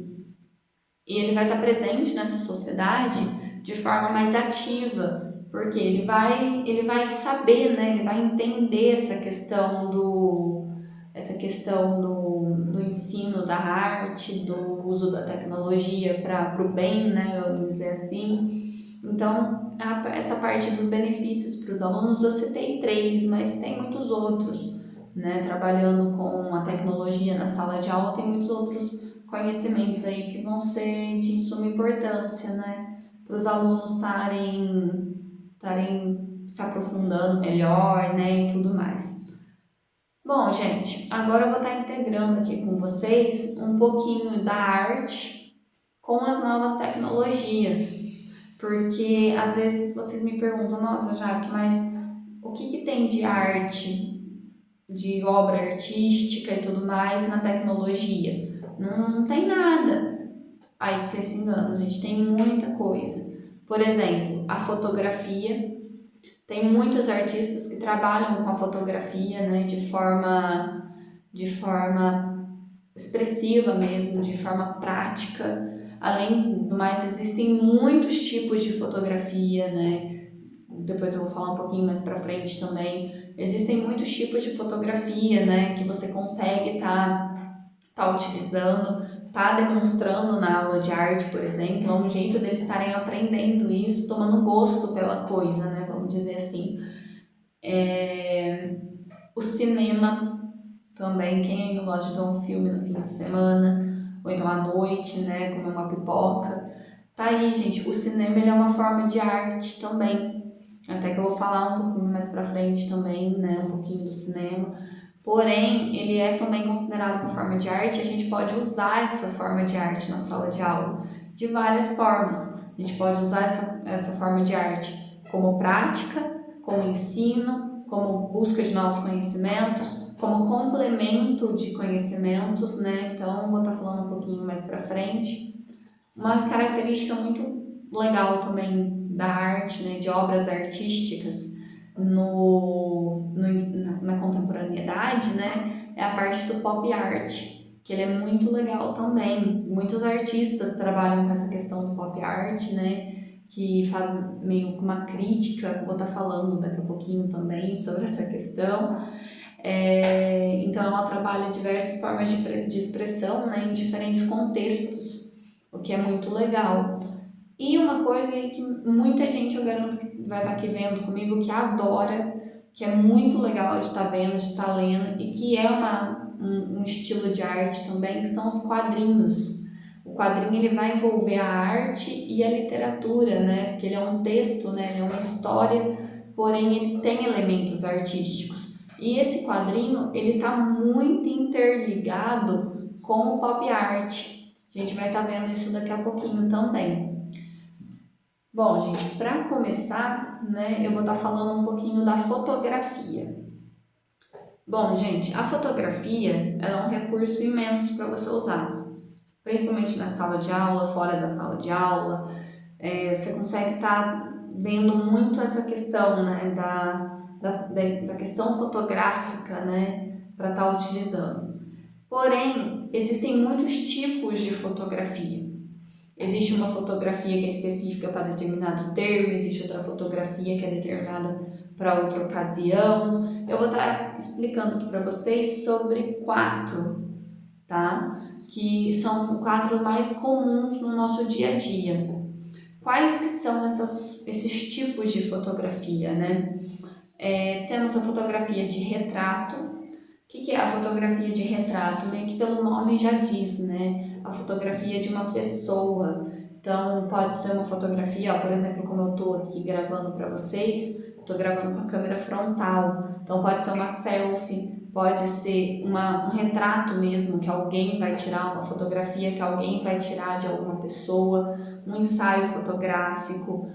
ele vai estar presente nessa sociedade de forma mais ativa, porque ele vai saber, né? Ele vai entender essa questão do ensino da arte, do uso da tecnologia para o bem, né? Vamos dizer assim. Então, essa parte dos benefícios para os alunos, eu citei 3, mas tem muitos outros, né? Trabalhando com a tecnologia na sala de aula, tem muitos outros conhecimentos aí que vão ser de suma importância, né? Para os alunos estarem se aprofundando melhor, né? E tudo mais. Bom, gente, agora eu vou estar integrando aqui com vocês um pouquinho da arte com as novas tecnologias. Porque às vezes vocês me perguntam, nossa, Jaque, mas o que tem de arte, de obra artística e tudo mais na tecnologia? Não tem nada. Aí vocês se enganam, gente, tem muita coisa. Por exemplo, a fotografia. Tem muitos artistas que trabalham com a fotografia, né, de forma expressiva mesmo, de forma prática. Além do mais, existem muitos tipos de fotografia, né? Depois eu vou falar um pouquinho mais pra frente também. Existem muitos tipos de fotografia, né? Que você consegue tá utilizando, tá demonstrando na aula de arte, por exemplo. É um jeito deles estarem aprendendo isso, tomando gosto pela coisa, né? Vamos dizer assim. O cinema também, quem ainda gosta de ver um filme no fim de semana, ou então à noite, né, comer uma pipoca. Tá aí, gente, o cinema ele é uma forma de arte também. Até que eu vou falar um pouquinho mais pra frente também, né, um pouquinho do cinema. Porém, ele é também considerado uma forma de arte e a gente pode usar essa forma de arte na sala de aula de várias formas. A gente pode usar essa forma de arte como prática, como ensino, como busca de novos conhecimentos, como complemento de conhecimentos, né? Então, vou estar falando um pouquinho mais para frente. Uma característica muito legal também da arte, né, de obras artísticas na contemporaneidade, né, é a parte do pop art, que ele é muito legal também. Muitos artistas trabalham com essa questão do pop art, né, que faz meio que uma crítica, vou estar falando daqui a pouquinho também sobre essa questão. Então ela trabalha diversas formas de expressão, né, em diferentes contextos, o que é muito legal. E uma coisa que muita gente, eu garanto que vai estar aqui vendo comigo, que adora, que é muito legal de estar vendo, de estar lendo, e que é um estilo de arte também, que são os quadrinhos. O quadrinho ele vai envolver a arte e a literatura, né? Porque ele é um texto, né? Ele é uma história, porém ele tem elementos artísticos. E esse quadrinho, ele está muito interligado com o pop art. A gente vai estar vendo isso daqui a pouquinho também. Bom, gente, para começar, né, eu vou estar falando um pouquinho da fotografia. Bom, gente, a fotografia ela é um recurso imenso para você usar, principalmente na sala de aula, fora da sala de aula. Você consegue estar vendo muito essa questão, né, da questão fotográfica, né, para estar utilizando. Porém, existem muitos tipos de fotografia. Existe uma fotografia que é específica para determinado termo, existe outra fotografia que é determinada para outra ocasião. Eu vou estar explicando aqui para vocês sobre 4, tá? Que são 4 mais comuns no nosso dia a dia. Quais que são esses tipos de fotografia, né? Temos a fotografia de retrato. O que é a fotografia de retrato? Meio que pelo nome já diz, né? A fotografia de uma pessoa. Então, pode ser uma fotografia, por exemplo, como eu estou aqui gravando para vocês, estou gravando com a câmera frontal. Então, pode ser uma selfie, pode ser um retrato mesmo, que alguém vai tirar, uma fotografia que alguém vai tirar de alguma pessoa, um ensaio fotográfico,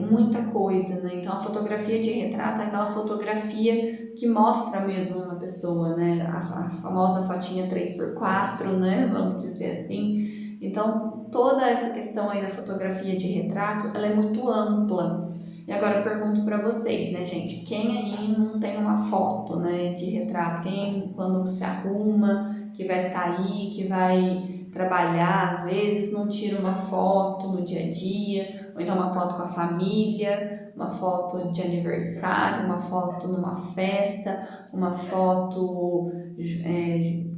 muita coisa, né? Então, a fotografia de retrato é aquela fotografia que mostra mesmo uma pessoa, né? A famosa fotinha 3x4, né? Vamos dizer assim. Então, toda essa questão aí da fotografia de retrato, ela é muito ampla. E agora eu pergunto para vocês, né, gente? Quem aí não tem uma foto, né, de retrato? Quem, quando se arruma, que vai sair, que vai trabalhar, às vezes não tira uma foto no dia a dia, ou então uma foto com a família, uma foto de aniversário, uma foto numa festa, uma foto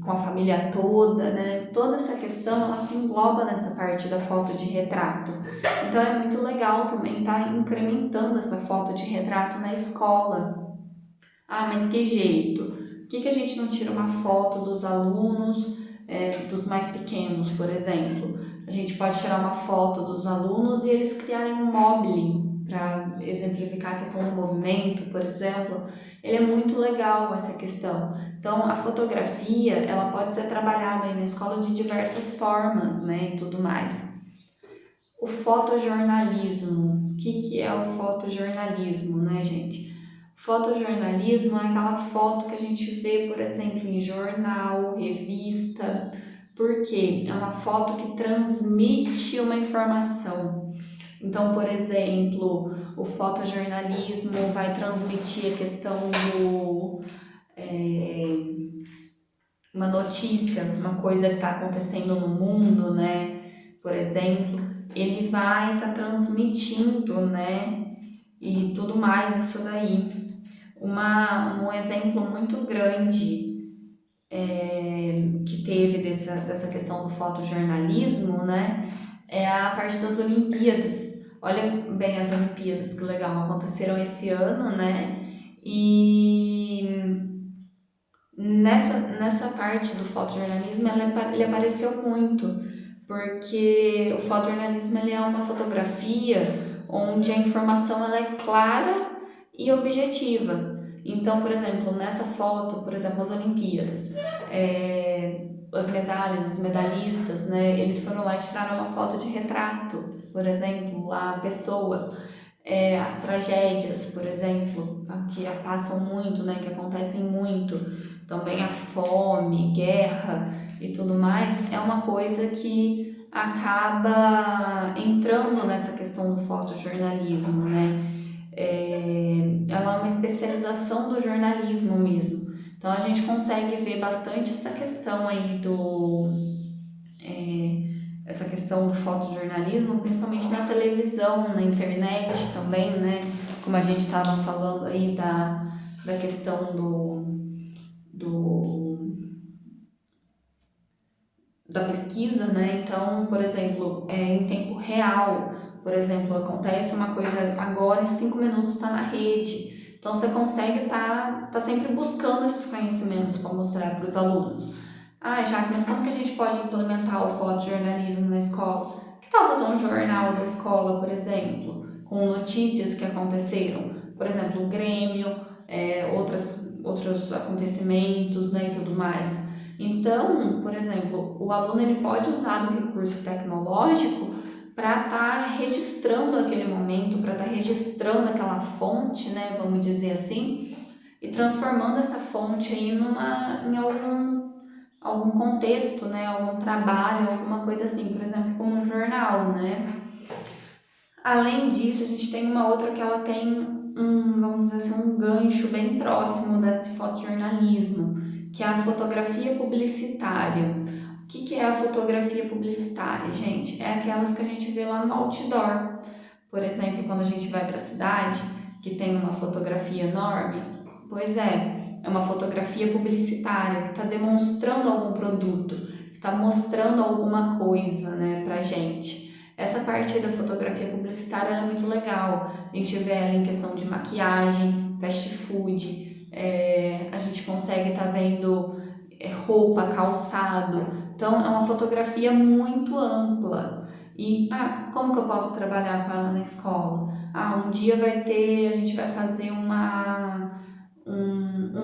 com a família toda, né? Toda essa questão ela se engloba nessa parte da foto de retrato. Então é muito legal também estar incrementando essa foto de retrato na escola. Ah, mas que jeito? Por que a gente não tira uma foto dos alunos, dos mais pequenos, por exemplo? A gente pode tirar uma foto dos alunos e eles criarem um mobile para exemplificar a questão do movimento, por exemplo. Ele é muito legal essa questão. Então, a fotografia, ela pode ser trabalhada aí na escola de diversas formas, né, e tudo mais. O fotojornalismo. O que é o fotojornalismo, né, gente? Fotojornalismo é aquela foto que a gente vê, por exemplo, em jornal, revista. Por quê? É uma foto que transmite uma informação. Então, por exemplo, o fotojornalismo vai transmitir a questão do... uma notícia, uma coisa que está acontecendo no mundo, né? Por exemplo, ele vai estar transmitindo, né? E tudo mais isso daí. Um exemplo muito grande que teve dessa questão do fotojornalismo, né? É a parte das Olimpíadas. Olha bem as Olimpíadas, que legal, aconteceram esse ano, né? E nessa parte do fotojornalismo ele apareceu muito, porque o fotojornalismo ele é uma fotografia onde a informação ela é clara e objetiva. Então, por exemplo, nessa foto, por exemplo, as Olimpíadas, as medalhas, os medalhistas, né, eles foram lá e tiraram uma foto de retrato, por exemplo, a pessoa. As tragédias, por exemplo, que passam muito, né, que acontecem muito, também a fome, guerra e tudo mais, é uma coisa que acaba entrando nessa questão do fotojornalismo, né? Ela é uma especialização do jornalismo mesmo. Então a gente consegue ver bastante essa questão aí essa questão do fotojornalismo, principalmente na televisão, na internet também, né? Como a gente estava falando aí da questão da pesquisa, né? Então, por exemplo, em tempo real, por exemplo, acontece uma coisa agora, em 5 minutos está na rede. Então, você consegue tá sempre buscando esses conhecimentos para mostrar para os alunos. Jaque, mas como que a gente pode implementar o fotojornalismo na escola? Que tal fazer um jornal da escola, por exemplo, com notícias que aconteceram? Por exemplo, o Grêmio, outros acontecimentos, né, e tudo mais. Então, por exemplo, o aluno ele pode usar do recurso tecnológico para estar registrando aquele momento, para estar registrando aquela fonte, né, vamos dizer assim, e transformando essa fonte aí em algum contexto, né, algum trabalho, alguma coisa assim, por exemplo, como um jornal, né. Além disso, a gente tem uma outra que ela tem vamos dizer assim, um gancho bem próximo desse fotojornalismo, que é a fotografia publicitária. O que é a fotografia publicitária, gente? É aquelas que a gente vê lá no outdoor. Por exemplo, quando a gente vai para a cidade, que tem uma fotografia enorme, pois é uma fotografia publicitária que está demonstrando algum produto, que está mostrando alguma coisa, né, pra gente. Essa parte aí da fotografia publicitária é muito legal. A gente vê ela em questão de maquiagem, fast food, a gente consegue estar vendo roupa, calçado. Então é uma fotografia muito ampla. E como que eu posso trabalhar com ela na escola? Um dia a gente vai fazer um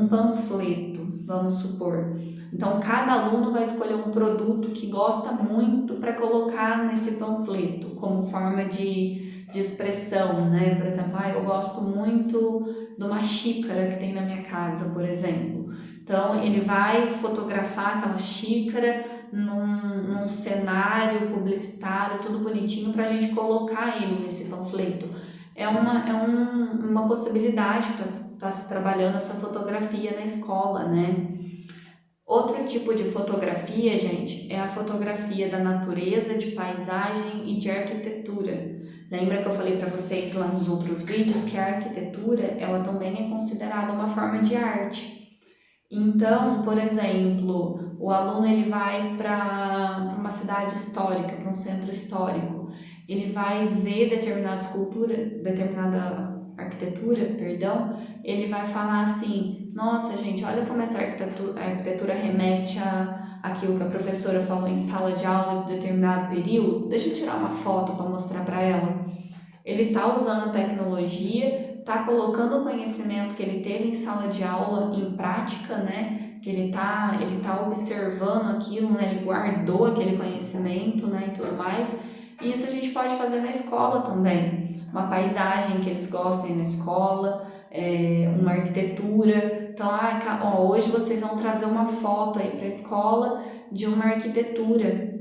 panfleto, vamos supor. Então, cada aluno vai escolher um produto que gosta muito para colocar nesse panfleto, como forma de expressão, né? Por exemplo, eu gosto muito de uma xícara que tem na minha casa, por exemplo. Então, ele vai fotografar aquela xícara num cenário publicitário, tudo bonitinho, para a gente colocar ele nesse panfleto. É uma possibilidade para estar se trabalhando essa fotografia na escola, né? Outro tipo de fotografia, gente, é a fotografia da natureza, de paisagem e de arquitetura. Lembra que eu falei para vocês lá nos outros vídeos que a arquitetura, ela também é considerada uma forma de arte. Então, por exemplo, o aluno ele vai para uma cidade histórica, para um centro histórico. Ele vai ver determinada arquitetura, perdão, ele vai falar assim: nossa, gente, olha como essa arquitetura remete àquilo que a professora falou em sala de aula em determinado período. Deixa eu tirar uma foto para mostrar para ela. Ele está usando a tecnologia, está colocando o conhecimento que ele teve em sala de aula em prática, né? Que ele tá observando aquilo, né? Ele guardou aquele conhecimento, né? E tudo mais. E isso a gente pode fazer na escola também. Uma paisagem que eles gostem na escola, uma arquitetura. Então, hoje vocês vão trazer uma foto aí para a escola de uma arquitetura,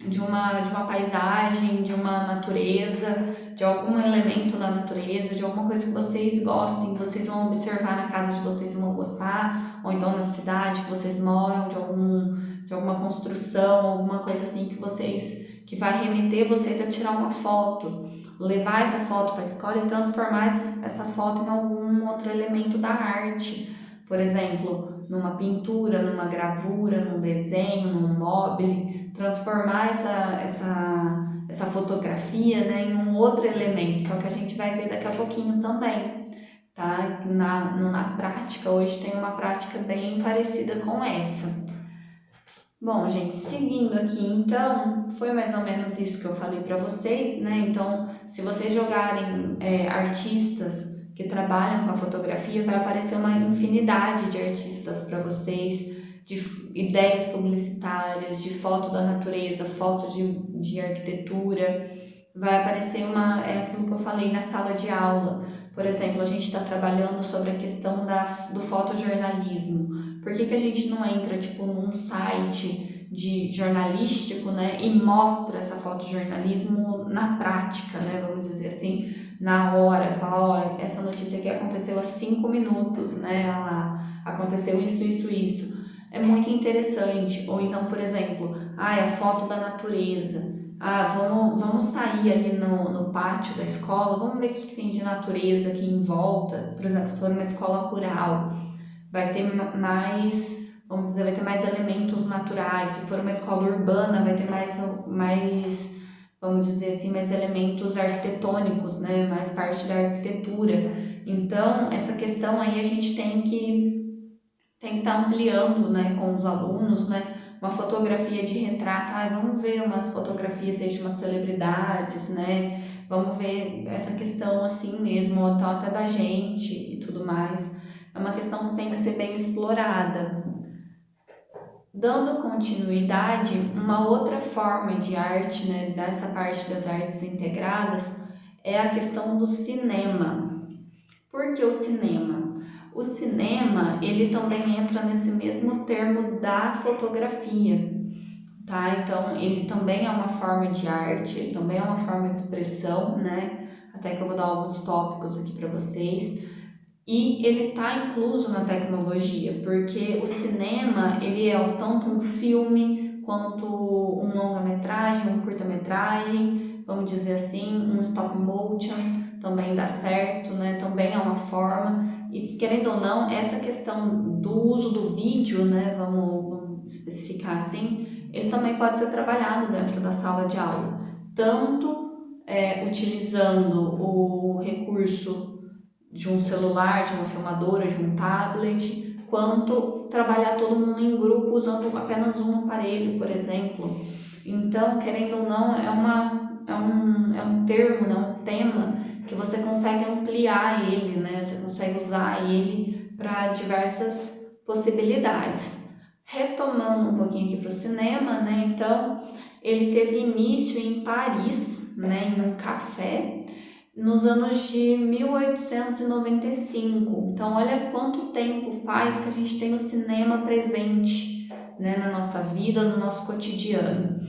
de uma paisagem, de uma natureza, de algum elemento da natureza, de alguma coisa que vocês gostem, que vocês vão observar na casa de vocês e vão gostar, ou então na cidade que vocês moram, de alguma construção, alguma coisa assim que vai remeter vocês a tirar uma foto, levar essa foto para a escola e transformar essa foto em algum outro elemento da arte. Por exemplo, numa pintura, numa gravura, num desenho, num mobile, transformar essa fotografia, né, em um outro elemento, que é o que a gente vai ver daqui a pouquinho também, tá? Na prática, hoje tem uma prática bem parecida com essa. Bom, gente, seguindo aqui, então, foi mais ou menos isso que eu falei para vocês, né? Então, se vocês jogarem artistas que trabalham com a fotografia, vai aparecer uma infinidade de artistas para vocês, de ideias publicitárias, de foto da natureza, foto de arquitetura. vai aparecer é aquilo que eu falei na sala de aula. Por exemplo, a gente está trabalhando sobre a questão do fotojornalismo. Por que a gente não entra tipo num site de jornalístico, né, e mostra essa fotojornalismo na prática, né, vamos dizer assim, na hora, fala, ó, essa notícia aqui aconteceu há 5 minutos, né, aconteceu isso. É muito interessante. Ou então, por exemplo, a foto da natureza. Vamos sair ali no pátio da escola, vamos ver o que tem de natureza aqui em volta. Por exemplo, se for uma escola rural, vai ter mais, vamos dizer, vai ter mais elementos naturais. Se for uma escola urbana, vai ter mais, vamos dizer assim, mais elementos arquitetônicos, né? Mais parte da arquitetura. Então, essa questão aí a gente tem que estar ampliando, né, com os alunos, né? Uma fotografia de retrato, vamos ver umas fotografias aí de umas celebridades, né? Vamos ver essa questão assim mesmo, então até da gente e tudo mais. É uma questão que tem que ser bem explorada. Dando continuidade, uma outra forma de arte, né, dessa parte das artes integradas, é a questão do cinema. Por que o cinema? O cinema, ele também entra nesse mesmo termo da fotografia, tá? Então, ele também é uma forma de arte, ele também é uma forma de expressão, né? Até que eu vou dar alguns tópicos aqui para vocês. E ele está incluso na tecnologia, porque o cinema, ele é tanto um filme, quanto um longa-metragem, um curta-metragem, vamos dizer assim, um stop motion, também dá certo, né? Também é uma forma. E querendo ou não, essa questão do uso do vídeo, né? Vamos especificar assim, ele também pode ser trabalhado dentro da sala de aula, tanto utilizando o recurso de um celular, de uma filmadora, de um tablet, quanto trabalhar todo mundo em grupo usando apenas um aparelho, por exemplo. Então, querendo ou não, é um termo, né, um tema que você consegue ampliar ele, né? Você consegue usar ele para diversas possibilidades. Retomando um pouquinho aqui para o cinema, né? Então, ele teve início em Paris, né, em um café, nos anos de 1895. Então, olha quanto tempo faz que a gente tem o cinema presente, né, na nossa vida, no nosso cotidiano.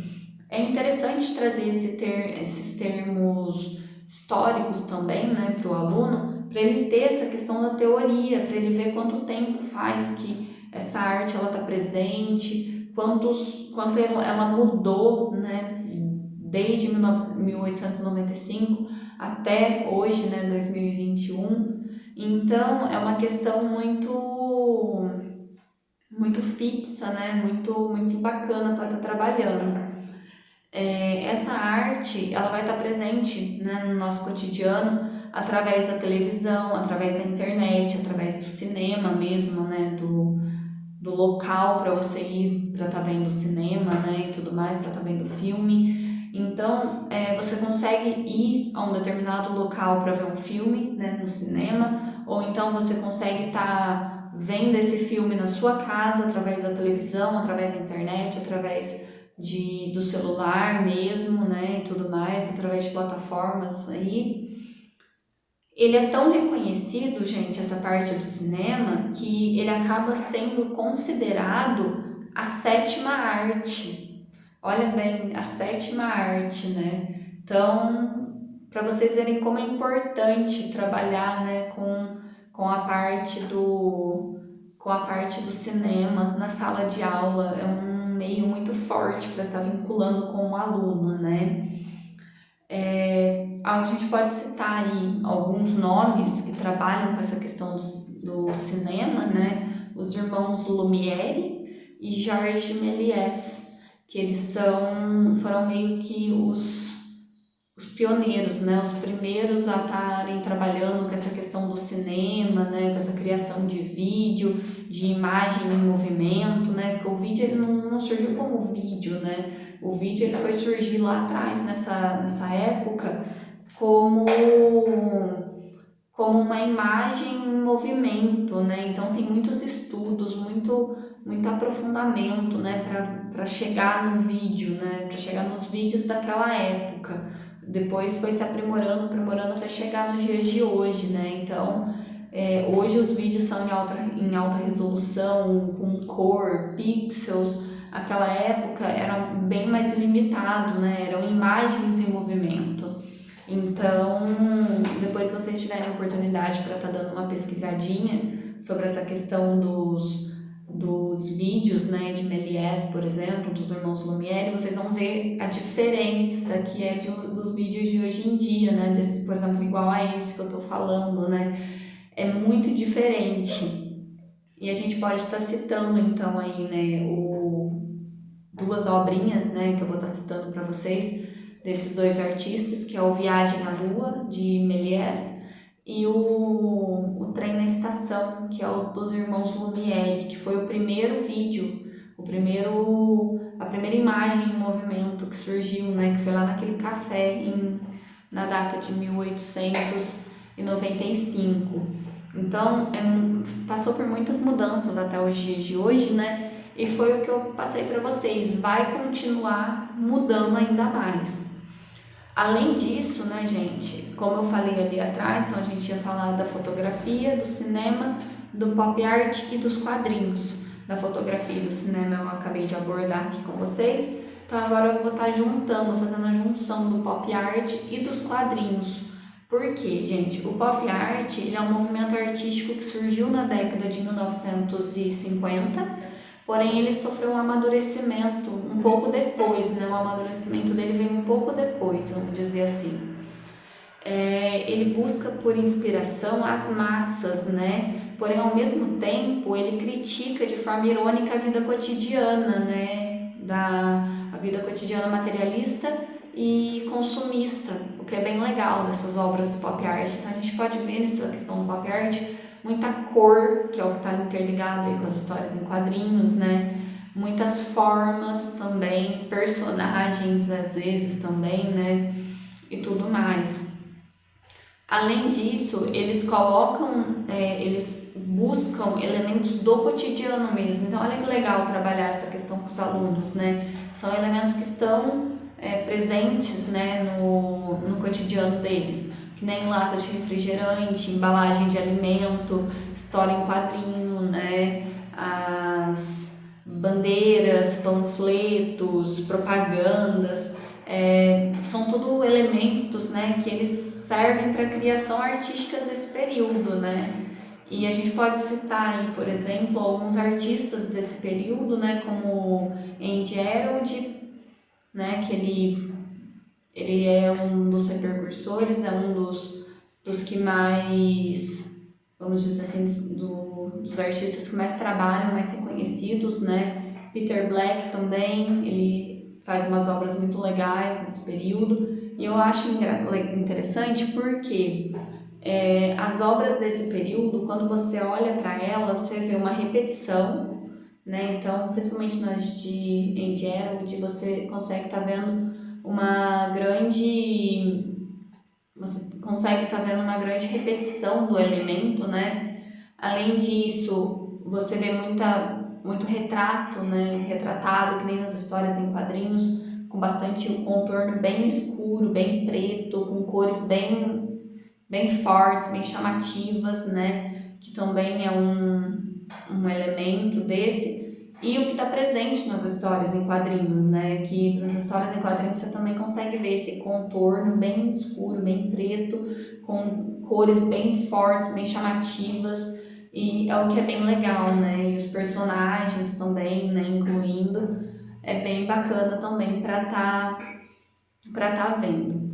É interessante trazer esses termos históricos também, né, para o aluno, para ele ter essa questão da teoria, para ele ver quanto tempo faz que essa arte ela está presente, quanto ela mudou, né, desde 1895 até hoje, né, 2021. Então, é uma questão muito fixa, né, muito bacana para estar trabalhando. Essa arte, ela vai estar presente, né, no nosso cotidiano através da televisão, através da internet, através do cinema mesmo, né, do local para você ir para estar vendo cinema, né, e tudo mais, para estar vendo filme. Então, você consegue ir a um determinado local para ver um filme, né, no cinema, ou então você consegue estar vendo esse filme na sua casa, através da televisão, através da internet, através do celular mesmo, né, e tudo mais, através de plataformas aí. Ele é tão reconhecido, gente, essa parte do cinema, que ele acaba sendo considerado a sétima arte. Olha bem, a sétima arte, né? Então, para vocês verem como é importante trabalhar, né, com a parte do cinema na sala de aula. É um meio muito forte para estar vinculando com o aluno, né? A gente pode citar aí alguns nomes que trabalham com essa questão do cinema, né? Os irmãos Lumière e Georges Méliès, que eles foram meio que os pioneiros, né? Os primeiros a estarem trabalhando com essa questão do cinema, né? Com essa criação de vídeo, de imagem em movimento, né? Porque o vídeo ele não surgiu como vídeo, né? O vídeo ele foi surgir lá atrás, nessa época, como uma imagem em movimento, né? Então tem muitos estudos, muito aprofundamento, né? Para chegar no vídeo, né? Para chegar nos vídeos daquela época. depois foi se aprimorando, aprimorando até chegar nos dias de hoje, né? Então, hoje os vídeos são em alta resolução, com cor, pixels. Aquela época era bem mais limitado, né? Eram imagens em movimento. Então, depois se vocês tiverem a oportunidade para estar dando uma pesquisadinha sobre essa questão dos vídeos, né, de Méliès, por exemplo, dos irmãos Lumière, vocês vão ver a diferença que é dos vídeos de hoje em dia, né, desse, por exemplo, igual a esse que eu tô falando, né, é muito diferente. E a gente pode estar citando, então, aí, né, duas obrinhas, né, que eu vou estar citando para vocês, desses dois artistas, que é o Viagem à Lua, de Méliès, e o Trem na Estação, que é o dos irmãos Lumière, que foi o primeiro vídeo, a primeira imagem em movimento que surgiu, né, que foi lá naquele café na data de 1895. Então, passou por muitas mudanças até os dias de hoje, né, e foi o que eu passei para vocês, vai continuar mudando ainda mais. Além disso, né, gente, como eu falei ali atrás, então a gente ia falar da fotografia, do cinema, do pop art e dos quadrinhos. Da fotografia e do cinema eu acabei de abordar aqui com vocês, então agora eu vou estar juntando, fazendo a junção do pop art e dos quadrinhos. Por quê, gente? O pop art ele é um movimento artístico que surgiu na década de 1950, porém ele sofreu um amadurecimento um pouco depois, né? O amadurecimento dele veio um pouco depois, vamos dizer assim. Ele busca por inspiração as massas, né? Porém, ao mesmo tempo, ele critica de forma irônica a vida cotidiana, né? A vida cotidiana materialista e consumista, o que é bem legal dessas obras do pop art. Então, a gente pode ver nessa questão do pop art muita cor, que é o que está interligado aí com as histórias em quadrinhos, né? Muitas formas também, personagens às vezes também, né? E tudo mais. Além disso, eles eles buscam elementos do cotidiano mesmo. Então, olha que legal trabalhar essa questão com os alunos, né? São elementos que estão presentes, né, no cotidiano deles. Que nem lata de refrigerante, embalagem de alimento, história em quadrinho, né? As bandeiras, panfletos, propagandas. São tudo elementos, né, que eles servem para a criação artística desse período, né? E a gente pode citar aí, por exemplo, alguns artistas desse período, né, como Andy Herald, né, que ele é um dos precursores, é um dos que mais, vamos dizer assim, dos artistas que mais trabalham, mais reconhecidos, né? Peter Black também, ele faz umas obras muito legais nesse período, e eu acho interessante porque as obras desse período, quando você olha para ela, você vê uma repetição, né? Então, principalmente nas de Andy Herald, você consegue estar vendo uma grande repetição do elemento, né? Além disso, você vê muito retrato, né? Retratado, que nem nas histórias em quadrinhos, com bastante um contorno bem escuro, bem preto, com cores bem fortes, bem chamativas, né? Que também é um elemento desse. E o que está presente nas histórias em quadrinhos, né? Que nas histórias em quadrinhos você também consegue ver esse contorno bem escuro, bem preto, com cores bem fortes, bem chamativas. E é o que é bem legal, né? E os personagens também, né? Incluindo, é bem bacana também para tá vendo.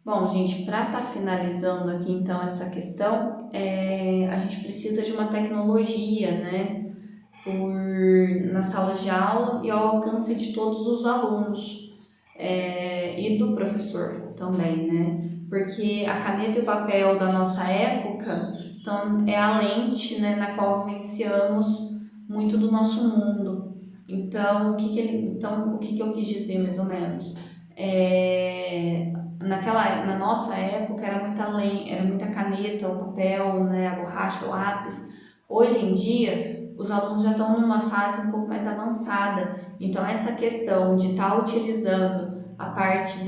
Bom, gente, para estar finalizando aqui então essa questão, a gente precisa de uma tecnologia, né? Na sala de aula e ao alcance de todos os alunos e do professor também, né? Porque a caneta e o papel da nossa época então, é a lente, né, na qual vivenciamos muito do nosso mundo. Então, o que eu quis dizer mais ou menos? Na nossa época era muita caneta, o papel, né, a borracha, o lápis. Hoje em dia, os alunos já estão numa fase um pouco mais avançada. Então, essa questão de estar utilizando a parte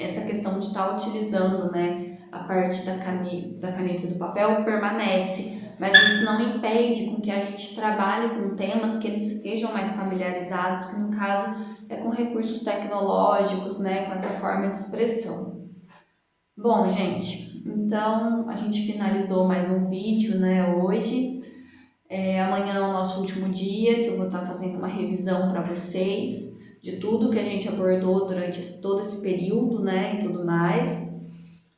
essa questão de estar utilizando, né, a parte da caneta e do papel permanece, mas isso não impede com que a gente trabalhe com temas que eles estejam mais familiarizados, que no caso é com recursos tecnológicos, né, com essa forma de expressão. Bom, gente, então a gente finalizou mais um vídeo, né, hoje. Amanhã é o nosso último dia, que eu vou estar fazendo uma revisão para vocês de tudo que a gente abordou durante todo esse período, né, e tudo mais.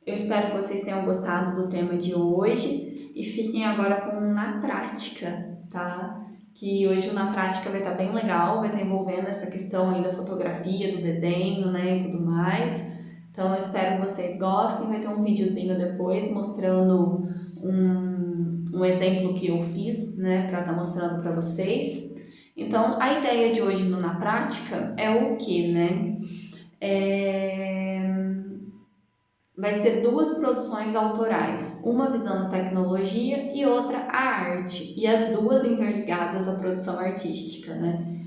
Eu espero que vocês tenham gostado do tema de hoje e fiquem agora com Na Prática, tá? Que hoje o Na Prática vai estar bem legal, vai estar envolvendo essa questão aí da fotografia, do desenho, né, e tudo mais. Então eu espero que vocês gostem, vai ter um videozinho depois mostrando um exemplo que eu fiz, né, para estar mostrando para vocês. Então a ideia de hoje no Na Prática é o que, né? Vai ser 2 produções autorais, uma visando tecnologia e outra a arte, e as 2 interligadas à produção artística, né?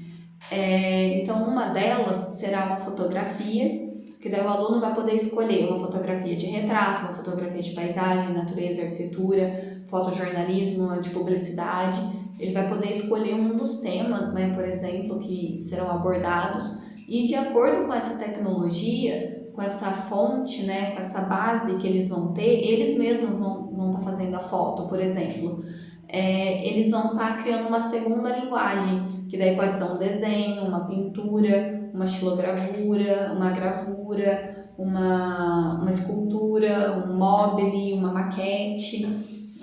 Então, uma delas será uma fotografia, que daí o aluno vai poder escolher uma fotografia de retrato, uma fotografia de paisagem, natureza, arquitetura, fotojornalismo, de publicidade. Ele vai poder escolher um dos temas, né, por exemplo, que serão abordados, e de acordo com essa tecnologia, com essa fonte, né, com essa base que eles vão ter, eles mesmos vão estar fazendo a foto, por exemplo. Eles vão estar criando uma segunda linguagem, que daí pode ser um desenho, uma pintura, uma estilogravura, uma gravura, uma escultura, um mobile, uma maquete.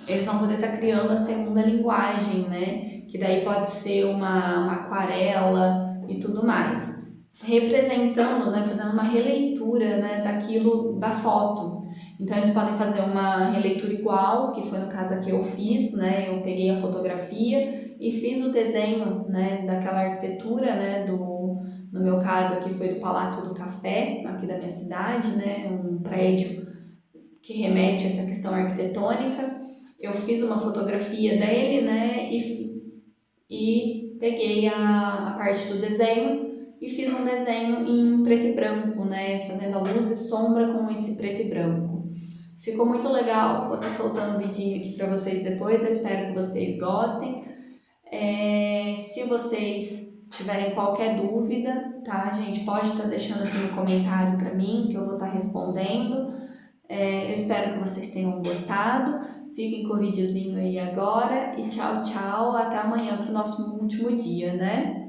Eles vão poder estar criando a segunda linguagem, né? Que daí pode ser uma aquarela e tudo mais. Representando, né? Fazendo uma releitura, né? Daquilo, da foto. Então eles podem fazer uma releitura igual, que foi no caso que eu fiz, né? Eu peguei a fotografia e fiz o desenho, né, daquela arquitetura, né, no meu caso aqui foi do Palácio do Café, aqui da minha cidade, né, um prédio que remete a essa questão arquitetônica. Eu fiz uma fotografia dele, né, e peguei a parte do desenho e fiz um desenho em preto e branco, né, fazendo a luz e sombra com esse preto e branco. Ficou muito legal, vou estar soltando um vidinho aqui para vocês depois, eu espero que vocês gostem. Se vocês tiverem qualquer dúvida, tá, gente, pode estar deixando aqui no comentário para mim, que eu vou estar respondendo. Eu espero que vocês tenham gostado. Fiquem com o videozinho aí agora e tchau, tchau. Até amanhã para o nosso último dia, né?